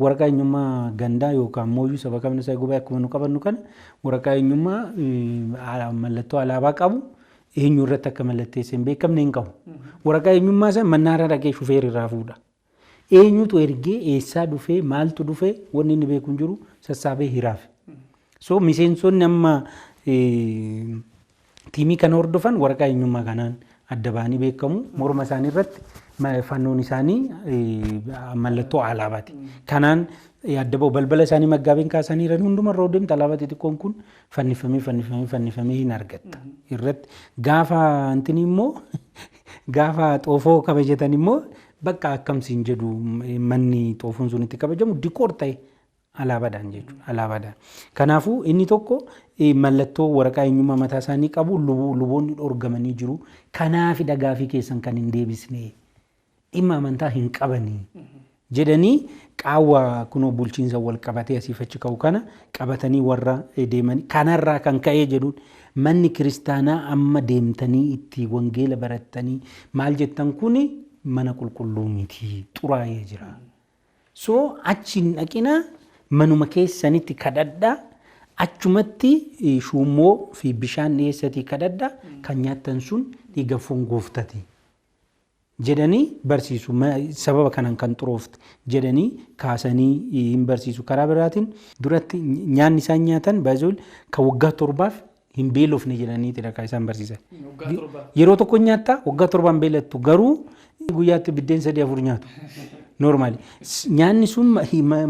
waraqaa eenyummaa gandaa yookaan mooyyuu saba kamna isaa gubaa akkuma nu qabannu kana waraqaa eenyummaa mallattoo alaabaa qabu eenyu irratti akka mallatteessee hin beekamne hin qabu. Waraqaa eenyummaa isaa mannaarra dhaqee shufeerri irraa fuudha. Eenyutu ergee eessaa dhufee maaltu dhufee wanni inni beeku hin jiru sassaabee hiraaf. So miseensonni amma tiimii kana hordofan waraqaa eenyummaa kanaan adda baanii beekamu morma isaanii irratti fannoon isaanii mallattoo alaabaati. Kanaan adda ba'u balbala isaanii maggaabeen kaasanii jiran hundumarra deemta alaabaa xixiqqoon kun fannifamee hin argatta. Irratti gaafa antini immoo gaafa xoofoo kabajatan immoo bakka akkamsiin jedhu manni xoofoon sun itti kabajamu dikoor ta'e alaabaadhaan jechuudha. Alaabaadhaan. Kanaafuu inni tokko mallattoo waraqaa eenyummaa mataa isaanii qabu luboonni dhorgamanii jiru. Kanaaf dhagaafii keessan kan hin deebisne dhimma amantaa hin qabanii jedhanii qaawwa kunoo bulchiinsa wal qabatee asiif achi ka'u kana qabatanii warra deemanii kanarraa kan ka'ee jedhuun manni kiristaanaa amma deemtanii itti wangeela barattanii maal jettan kuni mana qulqulluu miti xuraa'ee jira. So achiin dhaqina manuma keessanitti kadhadhaa achumatti shummoo fi bishaan dhiyeessatii kadhadhaa kan nyaattan sun dhiiga foon gooftati jedhanii barsiisu sababa kanaan kan xuroofte jedhanii kaasanii hin barsiisu. Karaa biraatiin duratti nyaanni isaan nyaatan baay'ee kan waggaa 7 hin beelofne jedhanii tiraka isaan barsiisan. Yeroo tokko nyaattaa waggaa 7 beelattu garuu guyyaatti biddeen 3-4 nyaatu. Normaali. Nyaanni sun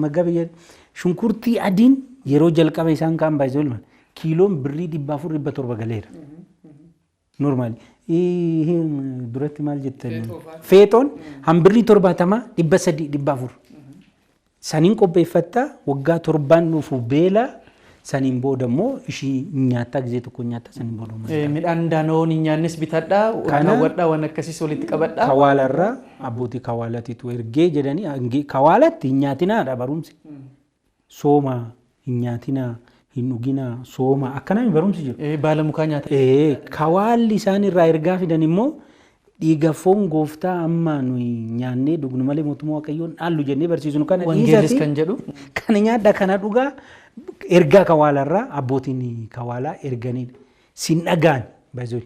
magabee shunkurtii adiin yeroo jalqaba isaan kaan baay'ee kiiloon birrii 400-700 galeera. Normaali. Duratti maal jettanii? Feexoon hambirrii 70-300-400. Saniin qopheeffattaa waggaa 7 dhufu beela saniin booda immoo ishii nyaattaa gisee tokko nyaattaa saniin booda.
Midhaan daanoon nyaannis bitadhaa kaawwadhaa waan akkasiis walitti qabadhaa.
Kawaalarraa abbootii kawaalaatiitu ergee jedhanii kawaalatti hin nyaatinaadha barumsi. Sooma hin nyaatinaa. Hin dhuginaa sooma akkanaan barumsi jiru.
Baala mukaa nyaata.
Kawaalli isaan irraa ergaa fidan immoo dhiiga foon gooftaa amma nuyi nyaannee dhugnu malee mootummaa waaqayyoon dhaallu jennee barsiisnu kana
Wangeelis kan jedhu.
Kana nyaadha kana dhugaa ergaa kawaalarraa abbootiin kawaalaa erganiidha. Sin dhagaan baay'ee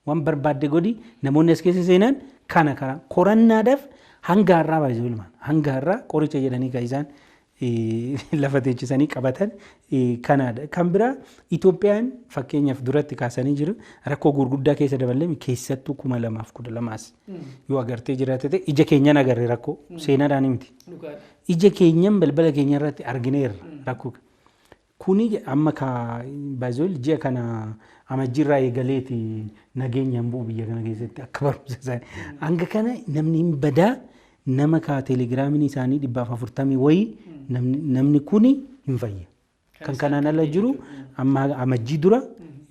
waan barbaadde godhi namoonni as keessa seenan kana karaa qorannaadhaaf hanga har'aa baay'ee hanga har'aa qoricha jedhanii kan isaan lafa teechisanii qabatan kanaadha. Kan biraa Itoophiyaan fakkeenyaaf duratti kaasanii jiru rakkoo gurguddaa keessa daballee keessattuu 2012 yoo agartee jiraate ija keenyan agarre rakkoo seenaadhaan miti. Ija keenyan balbala keenya irratti argineerra rakkoo. Kuni amma baay'ee ji'a kana amajjiirraa eegaleeti nageenyaan bu'u biyya kana keessatti akka barumsa isaanii. Hanga kana namni hin badaa nama teelegiraamiin isaanii 440 wayii namni kuni hin fayya. Kan kanaan ala jiru amma amajjii dura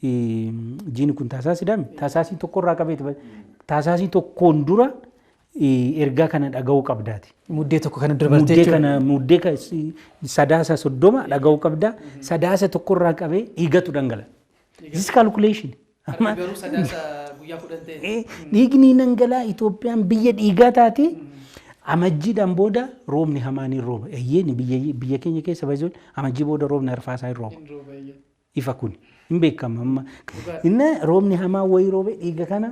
jiini kun taasaasidhaan taasaasii tokkorraa qabeeti. Taasaasii tokkoon dura ergaa kana dhaga'uu qabdaati.
Muddee tokko kana dabartee
jechuudha. Muddee sadaasa 30 dhaga'uu qabdaa. Sadaasa tokkorraa qabee dhiigatu dhangala. This calculation.
Garuu sadaasa guyyaa 10 ta'e.
Dhiigni dhangala'aa Itoophiyaan biyya dhiigaa taate. Amajjiidhaan booda roobni hamaan hin rooba. Eeyyeen biyya keenya keessa baay'ee amajjii booda roobni arfaasaa hin rooba. Ifa kun hin beekama amma. Inni roobni hamaan wayii roobe dhiiga kana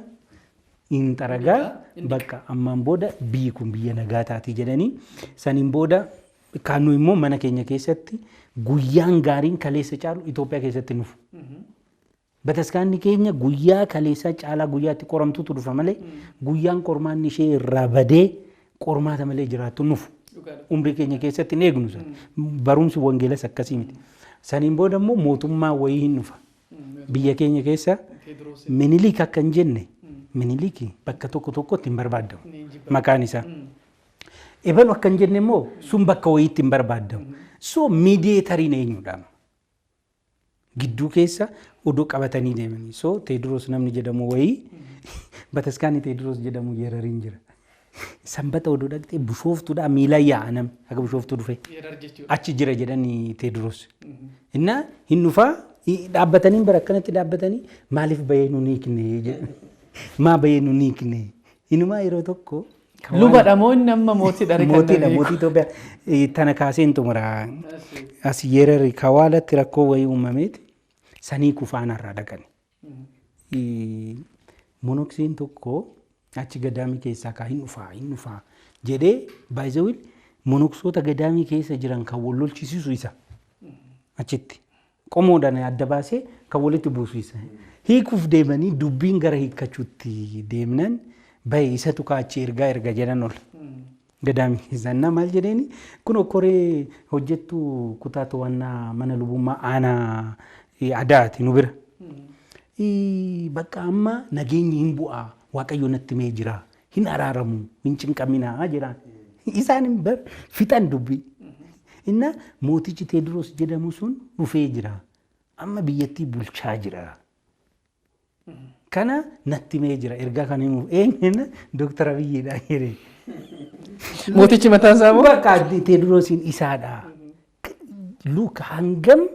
hin xaragaa bakka ammaan booda biyyi kun biyya nagaa taati jedhanii saniin booda kaanuu immoo mana keenya keessatti guyyaan gaariin kaleessa caalu Itoophiyaa keessatti nufu. Bataskaanni keenya guyyaa kaleessa caalaa guyyaatti qoramtuutu dhufa malee guyyaan qormaanni ishee irraa badee qormaata malee jiraattu nufu. Umrii keenya keessatti hin eegnu. Barumsi wangeelas akkasii miti. Saniin booda immoo mootummaa wayii hin dhufa. Biyya keenya keessa Minilik akka hin jenne Minilik bakka tokko tokkotti hin barbaadamu. Maqaan isaa. Ebalu akka hin jenne immoo sun bakka wayiitti hin barbaadamu. So miidiyeetariin eenyudha? Gidduu keessa odoo qabatanii deemanii. So Teediroos namni jedhamu wayii Bataskaanni Teediroos jedhamu yeerariin jira. Sanbata oduu dhaqxee bushooftuudha miila yaa'a namni akka bushooftuu dhufe achi jira jedhanii Teediroos. Innaa hin dhufaa dhaabbatanii bara akkanatti dhaabbatanii maaliif bahee nu hiikne jedhan maa bahee nu hiikne inumaa yeroo tokko.
Lubadha moo inni amma mootiidha
Mootiidha mootii Itoophiyaa tana kaaseen xumura as yeerari kawaalatti rakkoo wayii uumameeti sanii kufaanarraa dhaqani. Monoksiin tokko. Achi gadaamii keessaa kaa hin dhufaa jedhee baay'ee monoksoota gadaamii keessa jiran kan wal lolchisiisu isa achitti qomoodhaan adda baasee kan walitti buusu isa hiikuuf deemanii dubbiin gara hiikkachuutti deemnan baay'ee isatu kaachi erga jedhan ol gadaamii keessaa na maal jedheeni kun okkoree hojjettu kutaa to'annaa mana lubummaa aanaa adaati nu bira bakka amma nageenyi hin bu'aa. Waaqayyo natti mee jira hin araaramu hin cinqaminaa jedhaan isaan fixan dubbii. Inna mootichi Teediroos jedhamu sun dhufee jira amma biyyattii bulchaa jira. Kana natti mee jira ergaa kan himuuf eenyuun Dr. Abiyyiidha jedhee.
Mootichi mataan isaa moo?
Bakka Teediroosiin isaadha. Luka hangam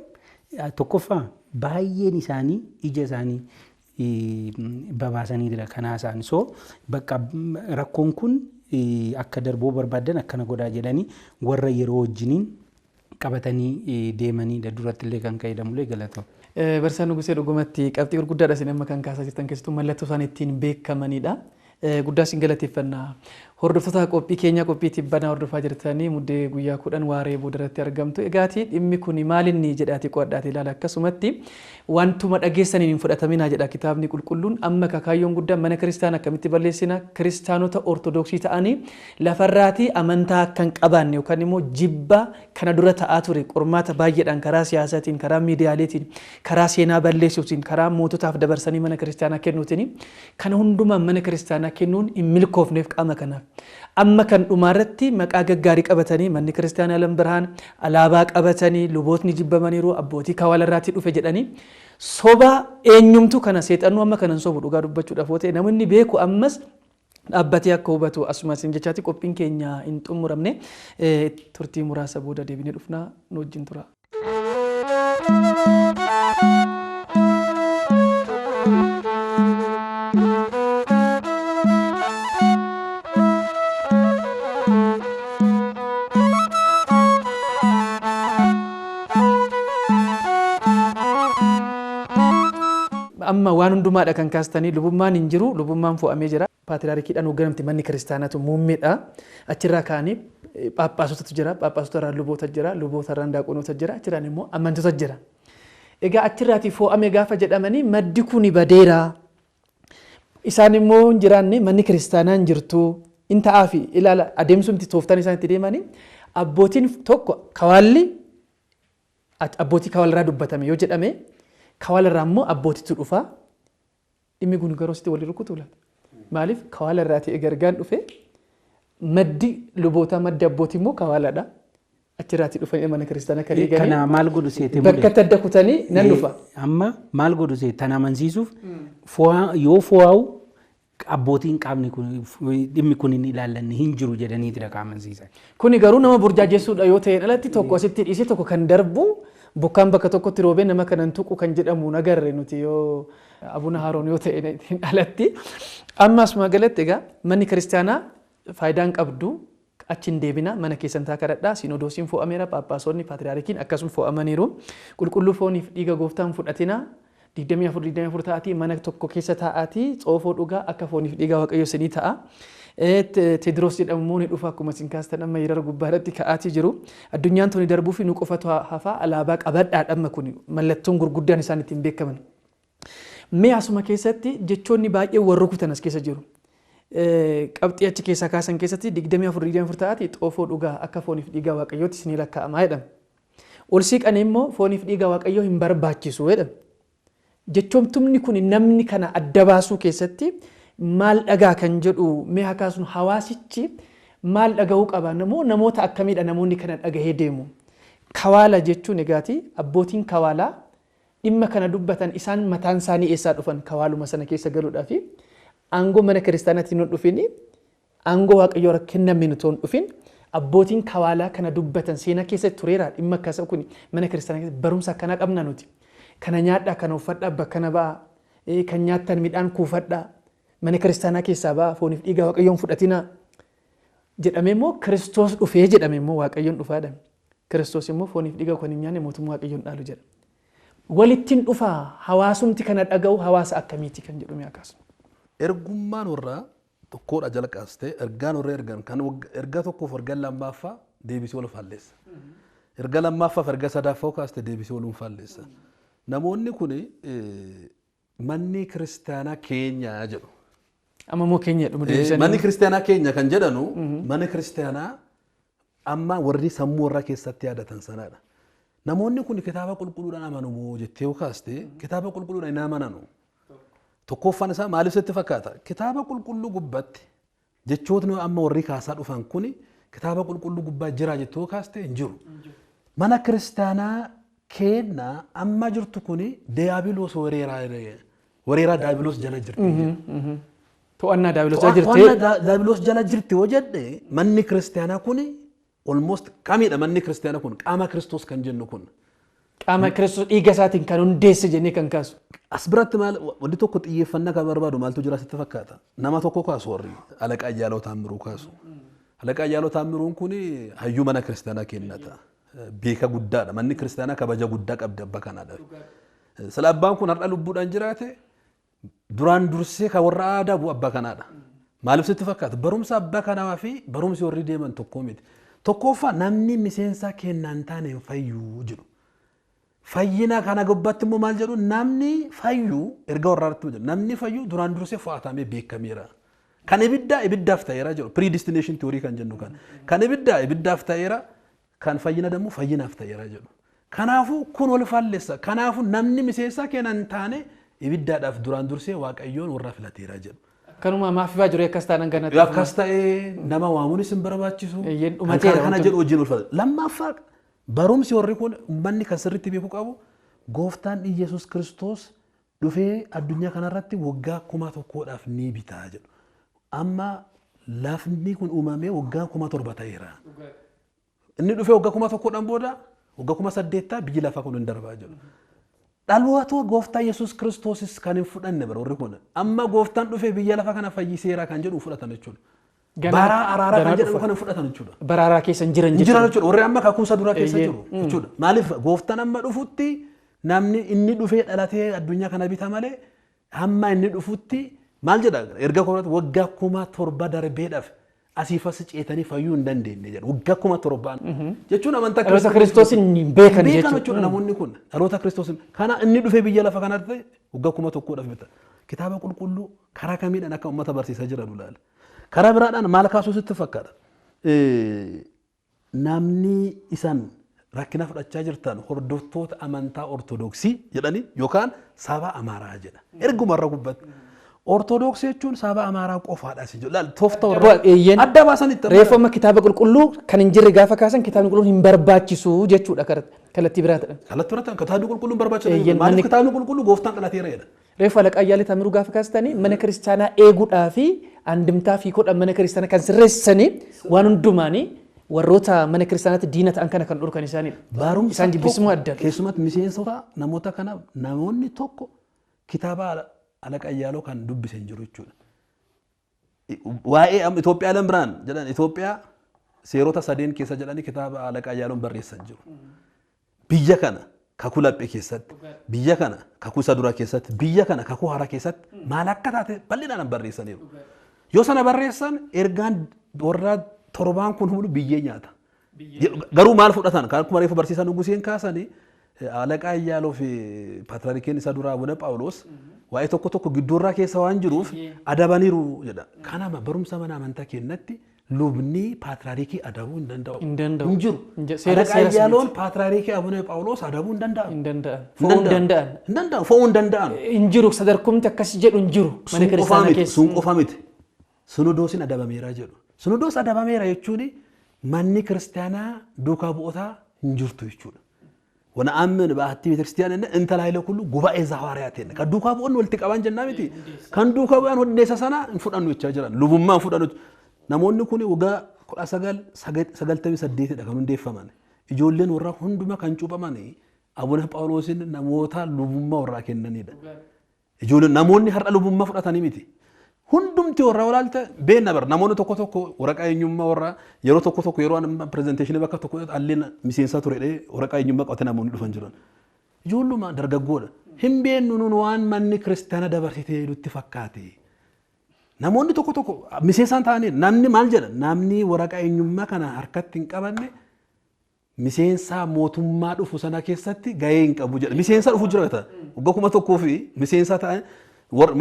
tokkoffaa baay'een isaanii ija isaanii. Babaasanii jira kanaa isaan so bakka rakkoon kun akka darbuu barbaadan akkana godhaa jedhanii warra yeroo wajjiniin qabatanii deemaniidha duratti illee kan fayyadamulee galatoom.
Barsiisaan Nugusee dhugumatti qabxii gurguddaadha isin amma kan kaasaa jirtan keessattuu mallattoo isaan ittiin beekamanidha. guddaa isin galateeffannaa. Hordoftoota qophii keenya qophii tibbanaa hordofaa jirtanii muddee guyyaa 10 waaree boodarratti argamtu. Egaati dhimmi kun maalinni jedhaati qo'adhaati ilaala akkasumatti wantuma dhageessaniin hin fudhataminaa jedha kitaabni qulqulluun amma kakaayyoon guddaan mana kiristaanaa akkamitti balleessina kiristaanota ortodoksii ta'anii lafarraatii amantaa akkan qabaanne yookaan immoo jibba kana dura ta'aa ture qormaata baay'eedhaan karaa siyaasaatiin karaa miidiyaaleetiin karaa seenaa balleessuutiin karaa moototaaf dabarsanii mana kiristaanaa kennuutiin kana hundumaa mana kiristaanaa kennuun hin milkoofneef qaama kanaaf. Amma kan dhumaarratti maqaa gaggaarii qabatanii manni kiristaanaa Alam Birhaan alaabaa qabatanii lubootni jibbamaniiru abbootii kawalarraatti dhufe jedhanii soba eenyumtu kana seexannuu amma kanan sobu dhugaa dubbachuudhaaf yoo ta'e namni beeku ammas dhaabbatee akka hubatu asumas jechaati qophiin keenya hin xumuramne turtii muraasa booda deebinee dhufnaa nu wajjin tura. Amma waan hundumaadha kan kaastanii lubummaan hin jiru lubummaan fo'amee jira paatriyaarkiidhaan hoogganamti manni kiristaanaatu muummeedha achirraa ka'anii phaaphaasotatu jira phaaphaasota irraa luboota jira luboota irraa daaqonoota jira achirraan immoo amantoota jira egaa achirraatii fo'ame gaafa jedhamanii maddi kuni badeera isaan immoo hin jiraanne manni kiristaanaa hin jirtu in ta'aa fi ilaala adeemsumti tooftaan isaan itti deemanii abbootiin tokko kawaalli abbootii kawaalirraa dubbatame yoo jedhame kawalarraa immoo abbootitu dhufa dhimmi kun garuu sitti walii rukutu laata maaliif kawalarraa ta'e gargaan dhufe maddi luboota maddi abbootii immoo kawaladha achirraatti dhufanii mana kiristaanaa kan eeganii
kana maal godhu seete
bakka tadda kutanii nan dhufa
amma maal godhu seete tan amansiisuuf yoo fo'aa'u abbootiin qaamni kun dhimmi kun hin ilaallanne hin jiru jedhaniiti dhaqa amansiisan
kuni garuu nama burjaajessuudha yoo ta'e dhalatti tokko asitti dhiisee tokko kan darbu bokkaan bakka tokkotti roobee nama kanan tuqu kan jedhamu nagarre nuti yoo abuna haaroon yoo ta'e alatti ammas magalatti egaa manni kiristaanaa faayidaan qabdu achiin deebina mana keessan taa kadhadhaa sinodoosiin fo'ameera phaaphaasonni paatriyaarkiin akkasuma fo'amaniiru qulqulluu fooniif dhiiga gooftaan fudhatina 24 ta'atii mana tokko keessa taa'atii xoofoo dhugaa akka fooniif dhiiga waaqayyo sinii ta'a. Tedros jedhamu ni dhufa akkuma isin kaastan amma yeroo gubbaadhaatti ka'aatii jiru addunyaan tuni darbuu fi nu qofatu hafa alaabaa qabadhaa dhamma kun mallattoon gurguddaan isaan ittiin beekaman mee asuma keessatti jechoonni baay'ee warra kutan as keessa jiru qabxii achi keessaa kaasan keessatti 24 ta'atii xoofoo dhugaa akka fooniif dhiigaa waaqayyootti isinii lakkaa'amaa jedhama ol siiqanii immoo fooniif dhiigaa waaqayyoo hin barbaachisu jedhama jechoomtumni kun namni kana adda baasuu keessatti maal dhagaa kan jedhu mee hakaasun hawaasichi maal dhaga'uu qaba namoota akkamiidha namoonni kana dhagahee deemu kawaala jechuun egaati abbootiin kawaalaa dhimma kana dubbatan isaan mataan isaanii eessaa dhufan kawaaluma sana keessa galuudhaa fi aangoo mana kiristaanaatti nu dhufin aangoo waaqayyoo kenname nu toon dhufin abbootiin kawaalaa kana dubbatan seenaa keessa tureera dhimma akkasa kun mana kiristaanaa keessa barumsa akkana qabna nuti kana nyaadhaa kana uffadhaa bakka na ba'a kan nyaattan midhaan kuufadhaa mana kiristaanaa keessaa ba'a fooniif dhiigaa waaqayyoon fudhatina jedhame immoo Kiristoos dhufee jedhame immoo waaqayyoon dhufaadha Kiristoos immoo fooniif dhiigaa kan hin nyaanne mootummaa waaqayyoon dhaalu jedha walittiin dhufaa hawaasumti kana dhaga'u hawaasa akkamiiti kan jedhume akkasuma
ergummaan warraa tokkodha jalqabste ergaan warra ergan kan erga tokkoof erga lammaaffaa deebisee wal falleessa erga lammaaffaa erga sadaffaa kaaste deebisee wal falleessa namoonni kun manni kiristaanaa keenya jedhu
amma moo keenya dhuma deebisanii
manni kiristaanaa keenya kan jedhanu manni kiristaanaa amma warri sammuu warra keessatti yaadatan sanadha namoonni kun kitaaba qulqulluudhaan amanu moo jettee kaaste kitaaba qulqulluudhaan hin amananu tokkoffaan isaa maaliif sitti fakkaata kitaaba qulqulluu gubbatti jechootni amma warri kaasaa dhufan kun kitaaba qulqulluu gubbaa jira jettee kaaste hin jiru mana kiristaanaa keenya amma jirtu kun diiyaabiloos wareeraa diiyaabiloos jala jirti
to'annaa diiyaabiloos
jala jirti yoo jedhe manni kiristaanaa kun almost qamiidha manni kiristaanaa kun qaama Kiristoos kan jennu kun
qaama Kiristoos dhiiga isaatiin kan hundeesse jennee kan kaasu
as biratti maal wanti tokko xiyyeeffannaa kan barbaadu maaltu jira sitti fakkaata nama tokko kaasu warri Alaqaa Ayyaaloo Taammiruu kaasu Alaqaa Ayyaaloo Taammiruun kun hayyuu mana kiristaanaa kennata beeka guddaadha manni kiristaanaa kabaja guddaa qabdi abba kanaadha sila abbaan kun har'a lubbuudhaan jiraate duraan dursee kan warra aadaa bu'u abba kanaadha Maaliif sitti fakkaata? Barumsa abbaa kanaa fi barumsi warri deeman tokko miti. Tokkoffaa namni miseensa kennaan taane hin fayyuu jedhu. Fayyina kana gubbatti immoo maal jedhu namni fayyuu erga warraatti jedhu namni fayyuu duraan dursee fo'atamee beekameera. Kan ibiddaaf ta'eera jedhu predestination theory kan jennu kan. Kan ibiddaaf ta'eera kan fayyina dammoo fayyinaaf ta'eera jedhu. Kanaafuu kun wal faalleessa. Kanaafuu namni miseensa kennaan taane ibiddaadhaaf duraan dursee waaqayyoon warra filateera jedhu.
Kanuma maafifaa jiru akkas ta'an ganatti.
Akkas ta'ee nama waamuunis hin barbaachisu. Kana jedhu wajjin ulfaata. Lammaffaa barumsi warri kun uummanni kan sirriitti beekuu qabu gooftaan Iyyasuus Kiristoos dhufee addunyaa kanarratti waggaa 1,000 ni bitaa jedhu. Amma lafni kun uumamee waggaa 7,000 ta'eera. Inni dhufee waggaa 1,000 booda waggaa 8,000 biyyi lafaa kun hin darbaa jedhu. Dhaloota gooftaa Yesuus Kiristoosis kan hin fudhanne bara warri kun amma gooftaan dhufee biyya lafa kana fayyiseera kan jedhu fudhatan jechuudha. Bara araaraa kan jedhu kan fudhatan jechuudha.
Bara araaraa keessa hin jiran
jechuudha. Warri amma kakuusa duraa keessa jiru jechuudha. Maaliif gooftaan amma dhufutti namni inni dhufee dhalatee addunyaa kana bita malee hamma inni dhufutti maal jedha erga koorratti waggaa 7,000 darbeedhaaf asiifas ceetanii fayyuu hin dandeenye jedha. Waggaa 7,000 jechuun amantaa
Kiristoosin beekan
jechuudha namoonni kun dhaloota Kiristoosin kana inni dhufee biyya lafa kanatti waggaa 1,000 bita. Kitaaba qulqulluu karaa kamiidhaan akka uummata barsiisaa jiran ilaala. Karaa biraadhaan maal kaasuu sitti fakkaata? Namni isaan rakkina fudhachaa jirtan hordoftoota amantaa Ortodoksii jedhanii yookaan saba Amaaraa jedha. Ergumarra gubbatti. Ortodoksii jechuun saba Amaaraa qofaadha si jedhu. Toofta warra adda baasanitti.
Reeffama kitaaba qulqulluu kan hin jirre gaafa kaasan kitaabni qulqulluun hin barbaachisu jechuudha kallattii biraadhaan.
Kallattii biraadhaan kitaabni qulqulluun barbaachisu. Maaliif kitaabni qulqulluu gooftaan dhalateera jedha.
Reeffa Alaqaa Ayyaalee Tamiruu gaafa kaastanii mana kiristaanaa eeguudhaa fi andimtaa fi kodha mana kiristaanaa kan sirreessanii waan hundumaanii warroota mana kiristaanaatti diina ta'an kana kan dhorkan isaaniidha. Isaan jibbismoo adda.
Keessumatti miseensota namoota kana namoonni tokko kitaaba Alaqaa Ayyaaloo kan dubbise hin jiru jechuudha. Waa'ee Itoophiyaa biraan jedhan Itoophiyaa seerota sadeen keessa jedhanii kitaaba Alaqaa Ayyaaloon barreessan jiru. Biyya kana kakuu laphee keessatti, biyya kana kakuu isa duraa keessatti, biyya kana kakuu haaraa keessatti maal akka taate bal'inaan barreessaniiru. Yoo sana barreessan ergaan warra torbaan kun hundi biyyee nyaata. Garuu maal fudhatan? Kan akkuma reefu barsiisan Nuguseen kaasanii Alaqaa Ayyaaloo fi Paatriyaarkiin isa duraa Abuna Phaawulos waa'ee tokko tokko gidduurraa keessa waan jiruuf adabaniiru jedha. Kanama barumsa mana amantaa keenyatti lubni Paatriyaarkii adabuu hin danda'u. Hin jiru. Alaqaa Ayyaaloon Paatriyaarkii Abuna Phaawulos adabuu hin danda'an.
Hin danda'an. Fo'uu hin danda'an.
Hin danda'an. Fo'uu hin danda'an.
Hin jiru sadarkumti akkas jedhu hin jiru. Mana kiristaanaa keessa.
Sun qofa miti. Sinodoosiin adabameera jedhu. Sinodoos adabameera jechuun manni kiristaanaa duukaa bu'ootaa hin jirtu jechuudha. ونأمن بأهتي بترستيان إن أنت لا يلو كله جواء زهارياتين كدوكا بقول والتقابان جنابتي كان دوكا بقول هو الناس سنة نفوت أنو يتشاجران لبما نفوت أنو نمون نكوني وجا سجل تبي سديت ده كمان ديفا ماني يجولين ورا هندما كان شوفا ماني أبونا باولوسين نموتها لبما ورا كنا نيدا يجولين نموني هر لبما فوت أتاني ميتي hundumti warra walaalta beena bar namoonni tokko tokko waraqaa eenyummaa warra yeroo tokko tokko yeroo an presentation bakka tokko alleen miseensa turedhe waraqaa eenyummaa qabate namoonni dhufan jiran ijoolluma dargaggoodha hin beennu nun waan manni kiristaana dabarsitee nutti fakkaate namoonni tokko tokko miseensaan ta'anii namni maal jedha namni waraqaa eenyummaa kana harkatti hin qabanne miseensa mootummaa dhufu sana keessatti gahee hin qabu jedha miseensa dhufu jira ta gokkuma tokkoo fi miseensa ta'an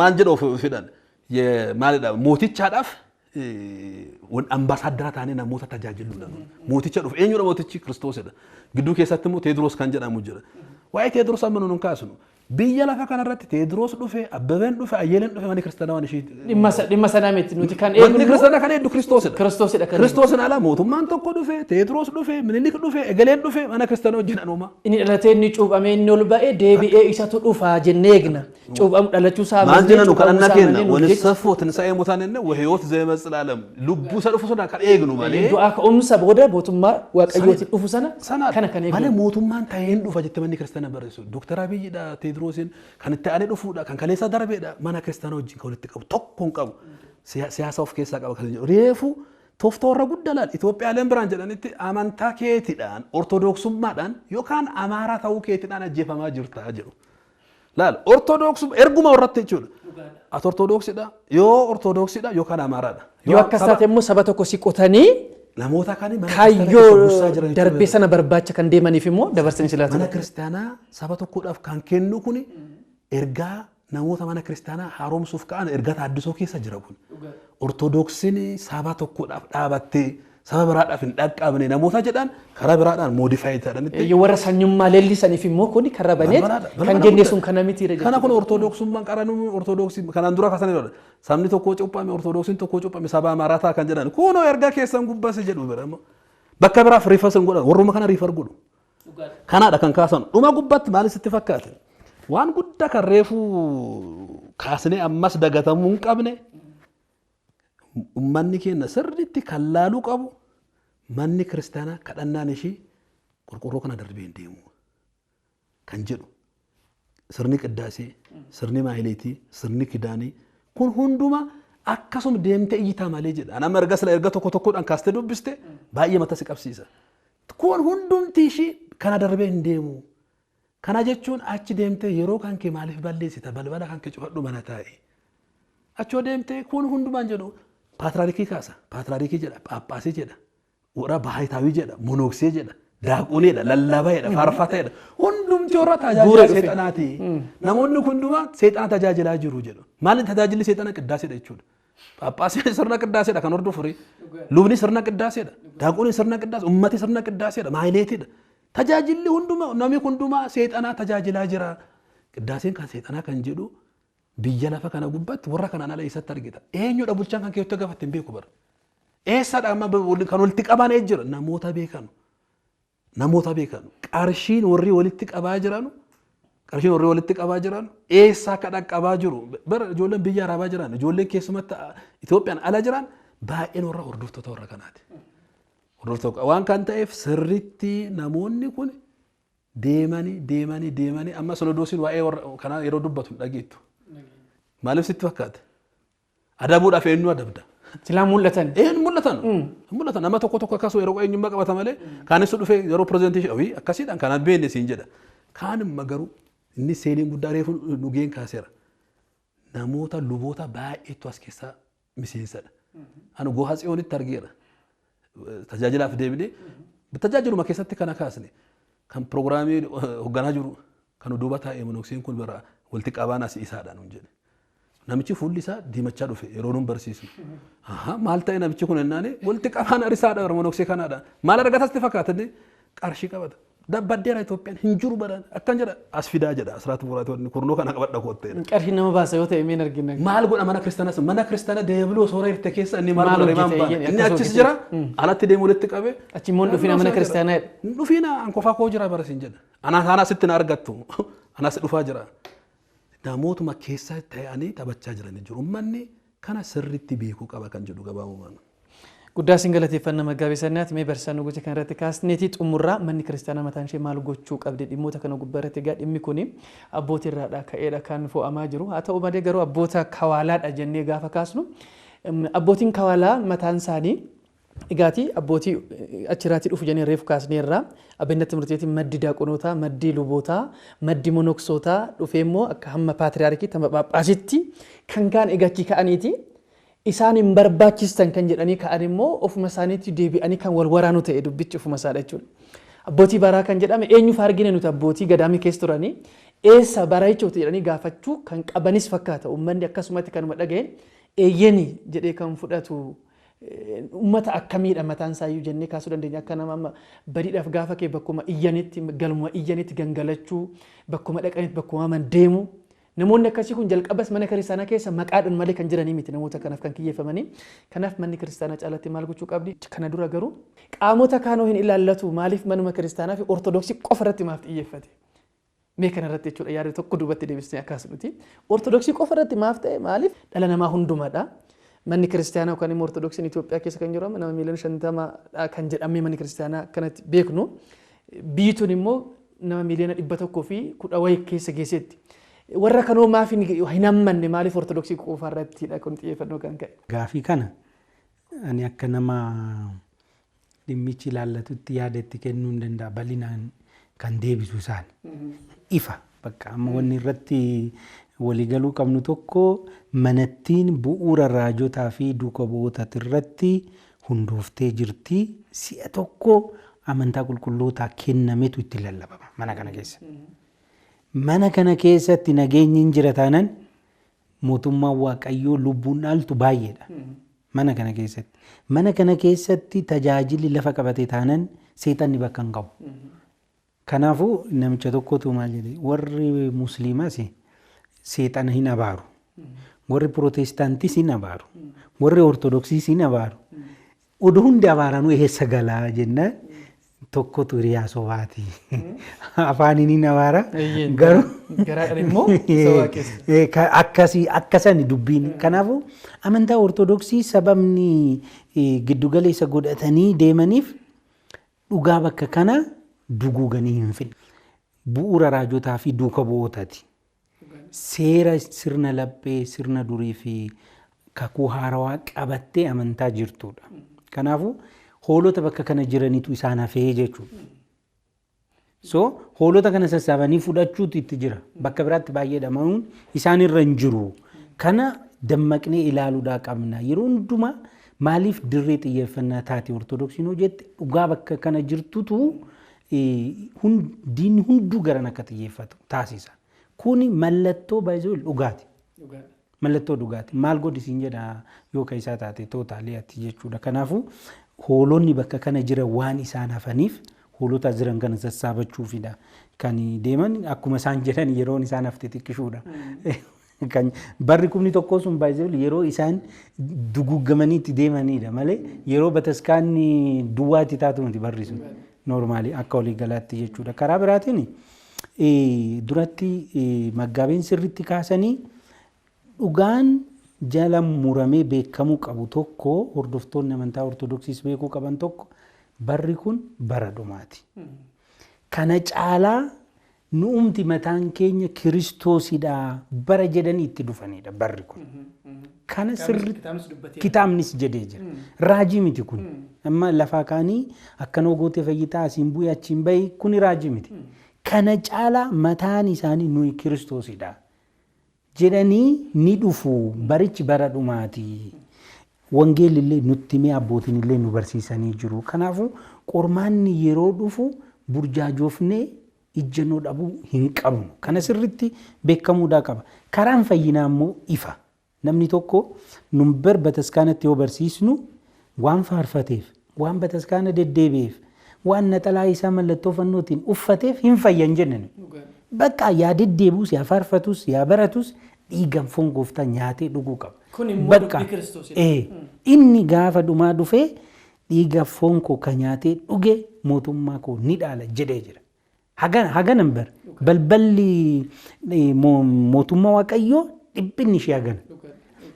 maal jedha of fedhan የማለዳ ሞቲቻ ዳፍ አምባሳደር ታኔ ና ሞታ ተጃጅሉ ነው ሞቲቻ ዱፍ ኤኙ ነው ሞቲቺ ክርስቶስ ደ ግዱ ከሰተሙ ቴድሮስ ካንጀና ሙጀረ ዋይ ቴድሮስ አመኑን ካስኑ biyya lafa kanarratti Teediroos dhufe Abbabeen dhufe Ayyeeleen dhufe manni kiristaanaa waan ishee
dhimma sanaametti nuti kan eegnu
manni kiristaanaa kan eegdu Kiristoosidha Kiristoosin ala mootummaan tokko dhufe Teediroos dhufe Minilik dhufe Egeleen dhufe mana kiristaanaa wajjin anooma
inni dhalatee inni cuuphamee inni ol ba'ee deebi'ee isatu dhufa jennee eegna cuuphamu dhalachuu isaa
maal jennu kadhannaa kenna wani saffoo tinsaa'ee mutaanenne wahiyoot zeemet zilaalam lubbuu isa dhufu sana kan eegnu malee
du'aa ka'umsa booda mootummaa waaqayyootiin dhufu sana kana kan eegnu
malee mootummaan ta'een dhufa jettee manni kiristaanaa barreessu Dr. Abiyyidha Teediroosiin kan itti aanee dhufuudha kan kaleessa darbeedha mana kiristaanaa wajjin kan walitti qabu tokko hin qabu siyaasa of keessaa qaba kan jedhu reefu tooftaa warra guddaa Itoophiyaaleen biraan jedhanitti amantaa keetiidhaan ortodoksummaadhaan yookaan amaaraa ta'uu keetiidhaan ajjeefamaa jirta jedhu laal ortodoksum erguma warratti jechuudha ati ortodoksiidha yoo ortodoksiidha yookaan amaaraadha.
Yoo akkas taate immoo saba tokko siqotanii
namoota kaanii mana
kaayyoo darbee sana barbaacha kan deemaniif immoo dabarsanii silaatu.
Mana kiristaanaa saba tokkodhaaf kan kennu kun ergaa namoota mana kiristaanaa haaromsuuf ka'an ergaa taaddisoo keessa jira kun. Ortodoksiin saba tokkodhaaf dhaabattee saba biraadhaaf hin dhaqqabne namoota jedhan karaa biraadhaan moodifaayi ta'anitti.
Yoo warra sanyummaa leellisaniif immoo kun karra baneet kan genne sun kana miti jechuudha.
Kana kun ortodoksummaan qaranuu ortodoksii kanaan dura kasan jedhudha. Sabni tokko cuuphame ortodoksiin tokko cuuphame saba amaaraa kan jedhan kunoo ergaa keessan gubbaase jedhu bira bakka biraaf riifarsan godhan warruma kana riifar godhu. Kanaadha kan kaasan dhuma gubbatti maal sitti fakkaate waan guddaa kan reefuu kaasnee ammas dagatamuu hin qabne. Uummanni keenya sirriitti kan laaluu qabu manni kiristaanaa kadhannaan ishii qorqorroo kana darbee hin deemu kan jedhu sirni qiddaasee sirni maahileetii sirni kidaanii kun hunduma akkasuma deemtee iyyitaa malee jedha. Anama erga tokkodhaan kaastee dubbiste baay'ee mata si qabsiisa. Kun hundumti ishii kana darbee hin deemu. Kana jechuun achi deemtee yeroo kan kee maaliif balleessita balbala kan kee cufadhu mana taa'e. Achoo deemtee kun hundumaan jedhu. Paatraarikii kaasa, paatraarikii jedha, paappaasii jedha, warra baay'itaawii jedha, monoksee jedha, daaquleedha, lallabaadha, faarfataadha. Hundumti warra tajaajila seexanaati. Namoonni hundumaa seexana tajaajilaa jiru jedhu. Maaliin tajaajilli seexana qiddaaseedha jechuudha. Paappaasiin sirna qiddaaseedha kan hordofu. Lubni sirna qiddaaseedha. Daaquliin sirna qiddaaseedha. Ummati sirna qiddaaseedha. Maahileetiidha. Tajaajilli hundumaa namni hundumaa seexanaa tajaajilaa jira. Qiddaaseen kan seexanaa kan jedhu. Biyya lafa kana gubbatti warra kanaan ala eessatti argita. Eenyudha bulchaan kan keessatti gaafatte hin beeku bara. Eessadha amma kan walitti qabaan jira namoota beekanu. Namoota beekanu. Qarshiin warri walitti qabaa jiranu. Qarshiin warri walitti qabaa jiranu. Eessaa akka dhaqqabaa jiru. Bara ijoolleen biyya arabaa jiran ijoolleen keessumatti Itoophiyaan ala jiran baay'een warra hordoftoota warra kanaati. Hordoftoota waan kan ta'eef sirriitti namoonni kun deemanii amma Sinodoosiin waa'ee kanaa yeroo dubbatu hin dhageettu. Maaliif sitti fakkaate? Adabuudhaaf eenyu adabda?
Silaa mul'atan.
Mul'atan. Mul'atan nama tokko akkasuma yeroo eenyummaa qabata malee kaanis dhufee yeroo pirezenteeshinii akkasiidhaan kanaan beenne siin jedha. Kaanimma garuu inni seeliin guddaa reefu dhugeen kaaseera. Namoota luboota baay'eetu as keessaa miseensadha. Ani Goha Tsiyoonitti argeera. Tajaajilaaf deebinee tajaajiluma keessatti kana kaasne kan piroogiraamii hoogganaa jiru kan duuba taa'ee monokseen kun bira walitti qabaan as isaadhaan hin jedhe. Namichi fuulli isaa diimachaa dhufe yeroo nuun barsiisu. Maal ta'e namichi kun ennaani walitti qabaan arisaadha monoksee kanaadha. Maal argatas itti fakkaatanii qarshii qabata. Baddeera Itoophiyaan hin jiru baran akkan jedha as fidaa jedha asirratti buraatonni kurnoo kana qabadha koottee.
Qarshii nama baasa yoo ta'e meen argina.
Maal godha mana kiristaanaa deebiloo soora hirte keessa inni maal godha imaan baana. Inni achis jira alatti deemu walitti qabe.
Achi immoo dhufina mana kiristaanaa.
Dhufina an qofaa koo jira bara siin jedha. Ana sitti na argattu. Anas dhufaa jira. Namootuma keessa ta'anii taphachaa jiran jiru. Uummanni kana sirriitti beekuu qaba kan jedhu gabaabumaan.
Guddaa siin galateeffannaa Maggaabee Sannaati mee barsiisaan nugucha kan irratti kaasneeti xumurraa manni kiristaanaa mataan ishee maal gochuu qabdi dhimmoota kana gubbaa irratti egaa dhimmi kun abbootii irraadhaa ka'eedha kan fo'amaa jiru. Haa ta'u malee garuu abboota kawaalaadha jennee gaafa kaasnu abbootiin kawaalaa mataan isaanii egaati abbootii achirratti dhufu jennee reefu kaasneerra abinna timirteetiin maddi daaqonootaa maddi lubootaa maddi monoksootaa dhufee immoo akka hamma paatriyaarkii hamma phaaphaasitti kan kaan egachi ka'aniiti. Isaan hin barbaachistan kan jedhanii ka'an immoo ofuma isaaniitti deebi'anii kan wal waraanu ta'e dubbichi ofuma isaadha jechuudha. Abbootii baraa kan jedhame eenyuuf argine nuti abbootii gadaamii keessa turanii eessa baraa jechuudha jedhanii gaafachuu kan qabanis fakkaata. Uummanni akkasumatti kanuma dhaga'een eeyyeni jedhee kan fudhatu uummata akkamiidha mataan isaayyuu jennee kaasuu dandeenya. Akka nama amma badiidhaaf gaafa kee bakkuma iyyanitti galma iyyanitti gangalachuu bakkuma dhaqanitti bakkuma man deemu. Namoonni akkasii kun jalqabas mana kiristaanaa keessa maqaadhaan malee kan jiranii miti namoota kanaaf kan kiyyeeffamanii. Kanaaf manni kiristaanaa caalatti maal gochuu qabdi? Kana dura garuu qaamota kaanoo hin ilaallatu maaliif manuma kiristaanaa fi ortodoksii qofa irratti maaf xiyyeeffate? Mee kana irratti jechuudha yaada tokko duubatti deebisnee akkas nuti. Ortodoksii qofa irratti maaf ta'e maaliif dhala namaa hundumadha. Manni kiristaanaa yookaan immoo ortodoksiin Itoophiyaa keessa kan jiru nama miiliyoona 50 kan jedhamee manni kiristaanaa kanatti beeknu. Biyyi tun immoo nama miiliyoona 110 wayii keessa geessetti. Warra kanoo maaf hin hammanne maaliif ortodoksii qofa irrattidha kun xiyyeeffannoo kan ka'e.
Gaafii kana ani akka nama dhimmichi ilaallatutti yaada itti kennuu hin danda'a bal'inaan kan deebisu isaan ifa bakka amma wanni irratti waliigaluu qabnu tokko manattiin bu'uura raajotaa fi duuka bu'ootaa irratti hundooftee jirti. Si'a tokko amantaa qulqullootaa kennametu itti lallabama mana kana keessa. Mana kana keessatti nageenyi hin jira taanaan mootummaan Waaqayyoo lubbuun dhaaltu baay'eedha. Mana kana keessatti. Mana kana keessatti tajaajilli lafa qabate taanaan seexanni bakka hin qabu. Kanaafuu namicha tokkotu maal jedhe warri musliimaas seexana hin abaaru. Warri pirootestaantiis hin abaaru. Warri ortodoksiis hin abaaru. Oduu hundi abaaranuu eessa galaa jennaan tokkotu hiriyaa sobaati. Afaaniin hin abaara. Garuu
garaadhaan immoo
akkasani dubbiin. Kanaafuu amantaa ortodoksii sababni giddugaleessa godhatanii deemaniif dhugaa bakka kana duguuganii hin fidne. Bu'uura raajotaa fi duuka bu'ootaati. Seera sirna laphee sirna durii fi kakuu haarawaa qabattee amantaa jirtudha. Kanaafuu hoolota bakka kana jiranitu isaan hafee jechuudha. So hoolota kana sassaabanii fudhachuutu itti jira. Bakka biraatti baay'ee dhamanuun isaan irra hin jiru. Kana dammaqnee ilaaluudhaa qabna. Yeroo hundumaa maaliif dirree xiyyeeffannaa taate ortodoksiin hojjette dhugaa bakka kana jirtutu diinni hunduu garan akka xiyyeeffatu taasisa. Kuni mallattoo baay'ee dhugaati. Mallattoo dhugaati. Maal godhisiin jedha yoo ka isaa taate tootaaliyaatti jechuudha. Kanaafuu hoolonni bakka kana jiran waan isaan hafaniif hoolota jiran kana sassaabachuufidha. Kan deeman akkuma isaan jedhan yeroon isaan hafte xiqqishuudha. Barri kumni tokko sun baay'ee yeroo isaan duguugamanii itti deemanidha malee yeroo bataskaanni duwwaatti taatu miti barri sun noormaali akka walii galaatti jechuudha. Karaa biraatiin duratti maggaabeen sirriitti kaasanii dhugaan jala muramee beekamuu qabu tokko hordoftoonni amantaa ortodoksiis beekuu qaban tokko barri kun bara dhumaati. Kana caalaa nuumti mataan keenya kiristoosidha bara jedhanii itti dhufanidha barri kun. Kana sirriitti kitaabnis jedhee jira. Raajii miti kun. Amma lafaa kaanii akkanoo gootee fayyitaa asiin bu'ee achiin bahi kuni raajii miti. Kana caalaa mataan isaanii nuyi kiristoosidha jedhanii ni dhufu barichi bara dhumaati. Wangeelli illee nutti himee abbootiin illee nu barsiisanii jiru. Kanaafuu qormaanni yeroo dhufu burjaajoofnee ijjannoo dhabuu hin qabnu. Kana sirriitti beekamuudhaa qaba. Karaan fayyinaa immoo ifa. Namni tokko nun bataskaanatti yoo barsiisnu waan faarfateef, waan bataskaana deddeebi'eef, waan naxalaa isaa mallattoo fannootiin uffateef hin fayyan jennani. Bakka yaa deddeebuus, yaa faarfatus, yaa baratus dhiigan foon gooftaa nyaatee dhuguu qaba.
Kun immoo dubbii Kiristoosidha.
Inni gaafa dhumaa dhufee dhiiga foon koo ka nyaatee dhuge mootummaa koo ni dhaala jedhee jira. Haganan bar balballi mootummaa Waaqayyoo dhibbiin ishee hagana.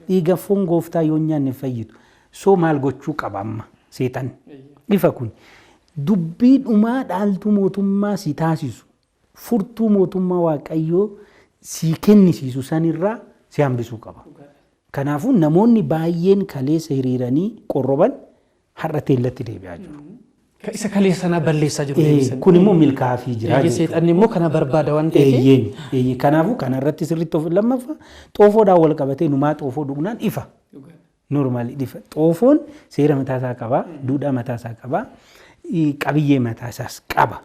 Dhiiga foon gooftaa yoo nyaanne fayyitu. So maal gochuu qaba amma seetan. Ifa kun dubbii dhumaa dhaaltuu mootummaa si taasisu furtuu mootummaa Waaqayyoo si kennisiisu sanirraa si hambisuu qaba. Kanaafuu namoonni baay'een kaleessa hiriiranii qorroban har'a teellatti deebi'aa jiru.
Isa kaleessa sana balleessaa jiru.
Kun immoo milkaa'aa jira.
Seexanni immoo kana barbaada waan ta'eef.
Kanaafuu kanarratti sirriitti of lammaffaa xoofoodhaan wal qabatee numaa xoofoo dhugnaan ifa. Noormaali ifa. Xoofoon seera mataasaa qaba, duudhaa mataasaa qaba, qabiyyee mataasaas qaba.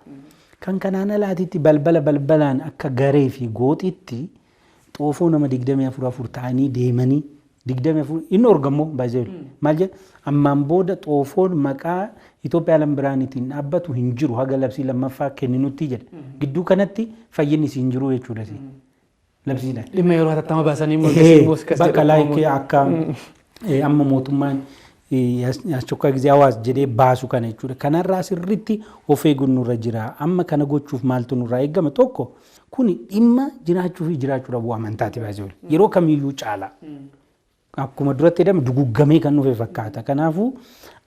Kan kanaan alaatitti balbalaan akka garee fi gooxitti xoofoo nama 24 ta'anii deemanii 24 inni orgammoo baay'ee maal jedha ammaan booda xoofoon maqaa Itoophiyaa lambiraanitiin dhaabbatu hin jiru haga labsii lammaffaa kenninutti jedha. Gidduu kanatti fayyinni siin jiru jechuudha. Labsiidhaan.
Dhimma yeroo hatattama baasanii immoo
bakka laayikee akka amma mootummaan achokkaa gisee hawaas jedhee baasu kana jechuudha. Kanarraa sirriitti of eeguun nurra jira. Amma kana gochuuf maaltu nurraa eegama tokko kuni dhimma jiraachuu fi jiraachuu dhabuu amantaati baay'ee yeroo kamiyyuu caala. Akkuma duratti jedhame duguggamee kan dhufe fakkaata. Kanaafuu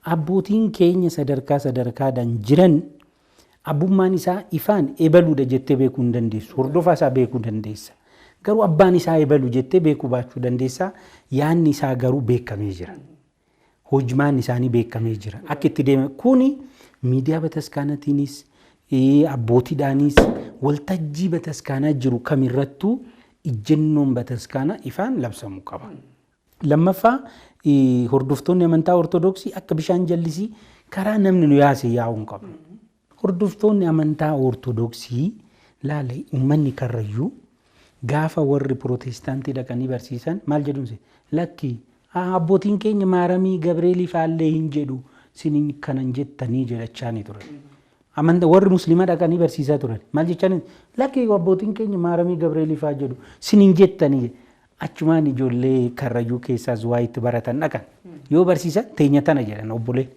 abbootiin keenya sadarkaadhaan jiran abbummaan isaa ifaan ebaluudha jettee beekuu hin dandeessu. Hordofaa isaa beekuu dandeessa. Garuu abbaan isaa ebalu jettee beekuu baachuu dandeessa. Yaanni isaa garuu beekamee jira. Hojmaan isaanii beekamee jira. Akka itti deeme kuni miidiyaa bataskaanatiinis abbootiidhaanis waltajjii bataskaanaa jiru kamirrattuu ijjennoon bataskaanaa ifaan labsamuu qaba. Lammaffaa hordoftoonni amantaa ortodoksii akka bishaan jallisii karaa namni nu yaase yaa'uu hin qabnu. Hordoftoonni amantaa ortodoksii laala uummanni karrayyuu gaafa warri pirootestaantii dhaqanii barsiisan maal jedhuunse lakki abbootiin keenya maaramii Gabreelii faallee hin jedhu sinin kanan jettanii jedhachaanii turan. Amantaa warri musliimaa dhaqanii barsiisaa turan maal jechaanii lakki abbootiin keenya maaramii Gabreelii faa jedhu sinin jettanii achumaan ijoollee karrayyuu keessaas waa itti baratan dhaqan yoo barsiisan teenya tana jedhan obbolee.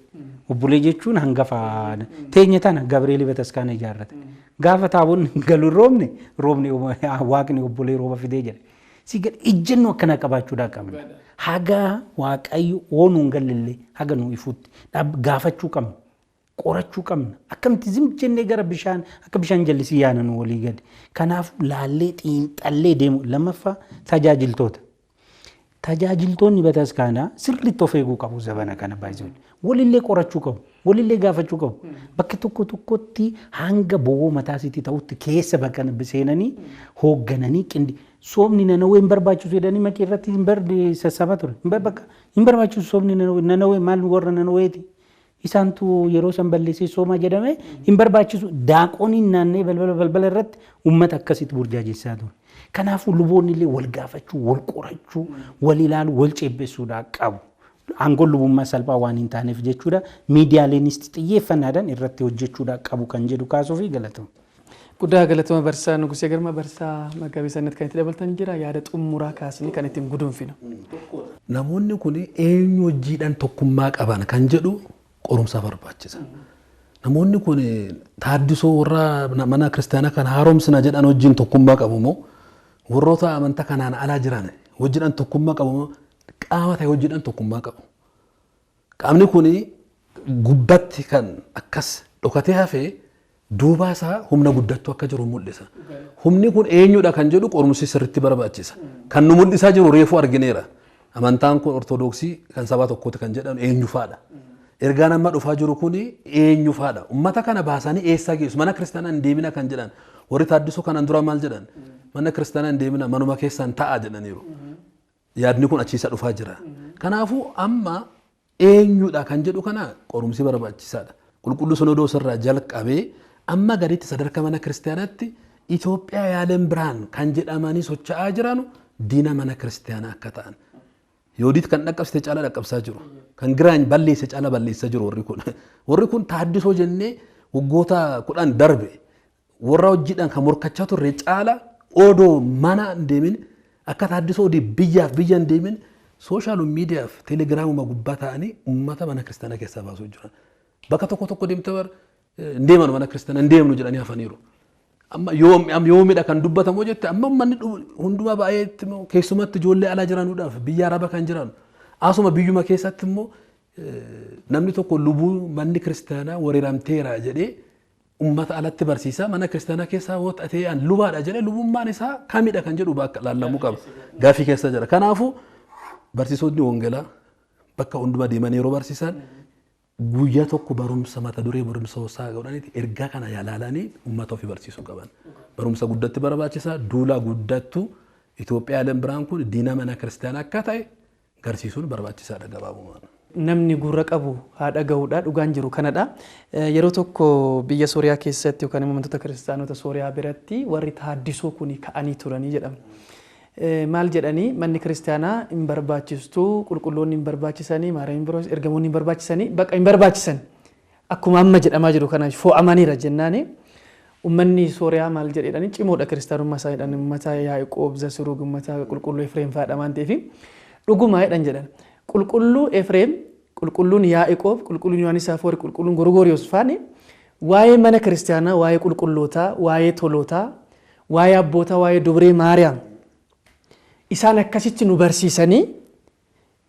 Obbolee jechuun hangafa teenya tana Gabreelii bataskaana ijaarrate. Gaafa taabonni galu roobni waaqni obbolee rooba fidee jedhe. Siga ijjennoo akkana qabaachuudhaa qabna. Haga waaqayyo oonuun galillee haga nu ifuutti gaafachuu qabna. Qorachuu qabna. Akkamitti zim jennee gara bishaan akka bishaan jallisii yaana nu walii gadi. Kanaaf laallee xiinxallee deemu lammaffaa tajaajiltoota. Tajaajiltoonni bataskaanaa sirriitti of eeguu qabu zabana kana baay'isuu. Walillee qorachuu qabu. Walillee gaafachuu qabu. Bakka tokko tokkotti hanga bo'oo mataasitti ta'utti keessa bakka seenanii hooggananii qindi soomni nanawee hin barbaachisu jedhanii makee irratti hin sassaba ture. Hin barbaachisu soomni nanawee maal warra nanaweeti. Isaantu yeroo san balleessee soomaa jedhame hin barbaachisu daaqoniin naannee balbala irratti uummata akkasitti burjaajessaa ture. Kanaafuu luboonni illee wal gaafachuu, wal qorachuu, wal ilaaluu, wal ceebbeessuudhaa qabu. Aangoon lubummaa salphaa waan hin taaneef jechuudha. Miidiyaaleenis xiyyeeffannaadhaan irratti hojjechuudhaa qabu kan jedhu kaasuu fi galatama.
Guddaa galatama barsaa Nugusee Girmaa barsaa Magaabii Sannet kan itti dabaltan jira yaada xumuraa kaasanii kan ittiin gudunfinu.
Namoonni kun eenyu hojiidhaan tokkummaa qaban kan jedhu qorumsa barbaachisa. Namoonni kun taaddisoo warra mana kiristaanaa kan haaromsina jedhan wajjin tokkummaa qabu moo warroota amantaa kanaan alaa jiran hojiidhaan tokkummaa qabu moo qaama ta'e hojiidhaan tokkummaa qabu. Qaamni kun gubbatti kan akkas dhokatee hafee duuba isaa humna guddattu akka jiru mul'isa. Humni kun eenyudha kan jedhu qorumsi sirriitti barbaachisa. Kan nu mul'isaa jiru reefuu argineera. Amantaan kun ortodoksii kan saba tokkooti kan jedhan eenyu faadha. Ergaan amma dhufaa jiru kun eenyu faadha. Ummata kana baasanii eessaa geessu mana kiristaanaa hin deemina kan jedhan warri taaddisoo kanan dura maal jedhan mana kiristaanaa hin deemina manuma keessaan ta'a jedhaniiru. Yaadni kun achiisa dhufaa jira. Kanaafuu amma eenyudha kan jedhu kana qorumsi barbaachisaadha. Qulqulluu Sinodoos irraa jalqabee amma gaditti sadarkaa mana kiristaanaatti Itoophiyaa yaaleen biraan kan jedhamanii socho'aa jiran diina mana kiristaanaa akka ta'an. Yoodit kan dhaqqabsite caala dhaqqabsaa jiru. Kan giraany balleesse caala balleessaa jiru warri kun. Warri kun taaddisoo jennee waggoota 10 darbe warra hojiidhaan kan morkachaa turre caala odoo mana hin deemin akka taaddisoo biyyaaf biyya hin deemin sooshaal miidiyaaf teelegiraamuma gubbaa ta'anii uummata mana kiristaanaa keessaa baasuu jiran. Bakka tokko deemtee hin deeman mana kiristaanaa hin deemnu jedhanii hafaniiru. Amma yoomidha kan dubbatamu jette amma manni hundumaa baay'eetti keessumatti ijoollee alaa jiranuudhaaf biyya araba kan jiran asuma biyyuma keessatti immoo namni tokko lubuu manni kiristaanaa weeraramteera jedhee ummata alatti barsiisa mana kiristaanaa keessaa wootatee an lubaadha jedhee lubummaan isaa kamidha kan jedhu bakka laallamuu qaba gaafii keessa jira. Kanaafuu barsiisonni wangeelaa bakka hundumaa deemanii yeroo barsiisan guyyaa tokko barumsa mata duree barumsa hosaa godhaniiti ergaa kana yaalaalanii uummata ofii barsiisuu qaban. Barumsa guddatti barbaachisa duula guddattu Itoophiyaa yaaleen biraan kun diina mana kiristaanaa akka ta'e garsiisuun barbaachisaadha gabaabumaan.
Namni gurra qabu haadha gahuudha dhugaan jiru kanadha. Yeroo tokko biyya Sooriyaa keessatti yookaan amantoota kiristaanota Sooriyaa biratti warri taaddisoo kun ka'anii turanii jedhama. Maal jedhanii manni kiristaanaa hin barbaachistu qulqulloonni hin barbaachisanii maariyaamiin biroos ergamoonni hin barbaachisanii bakka hin barbaachisan akkuma amma jedhamaa jiru kana fo'amaniira jennaani ummanni Sooriyaa maal jedhanii cimoodha kiristaanummaa isaa jedhan ummata Yaaqoob Zasiruug ummata qulqulluu Efreem fa'aadha waan ta'eef dhuguma jedhan qulqulluu Efreem qulqulluun Yaaqoob qulqulluun Yohaannis Afoori qulqulluun Gorgoriyoos faani waa'ee mana kiristaanaa waa'ee qulqullootaa waa'ee tolootaa waa'ee abbootaa waa'ee dubree Maariyaam isaan akkasitti nu barsiisanii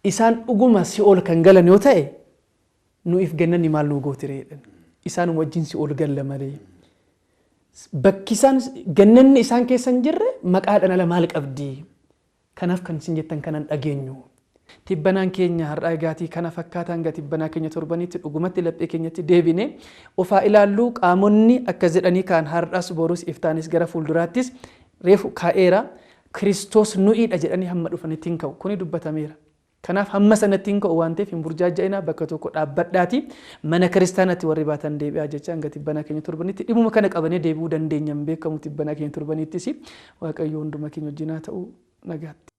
isaan dhuguma si'ool kan galan yoo ta'e nuuf gannanni maal nu gootireedhan isaan wajjin si'ool galla malee bakki isaan gannanni isaan keessa hin jirre maqaadhaan ala maal qabdi kanaaf kan isin jettan kanan dhageenyu tibbanaan keenya har'aa gaatii kana fakkaataan gaa tibbanaa keenya torbanitti dhugumatti laphee keenyatti deebine ofaa ilaalluu qaamonni akkas jedhanii kaan har'as borus iftaanis gara fuulduraattis reefu kaa'eera Kiristoos nu'iidha jedhanii hamma dhufanitti hin ka'u. Kuni dubbatameera. Kanaaf hamma sanatti hin ka'u waan ta'eef hin burjaaja'inaa bakka tokko dhaabbadhaati mana kiristaanaatti warri baatan deebi'aa jecha hanga tibbana keenya torbanitti dhimuma kana qabanii deebi'uu dandeenya hin beekamu tibbana keenya torbanittis Waaqayyo hunduma keenya wajjin haa ta'u nagaatti.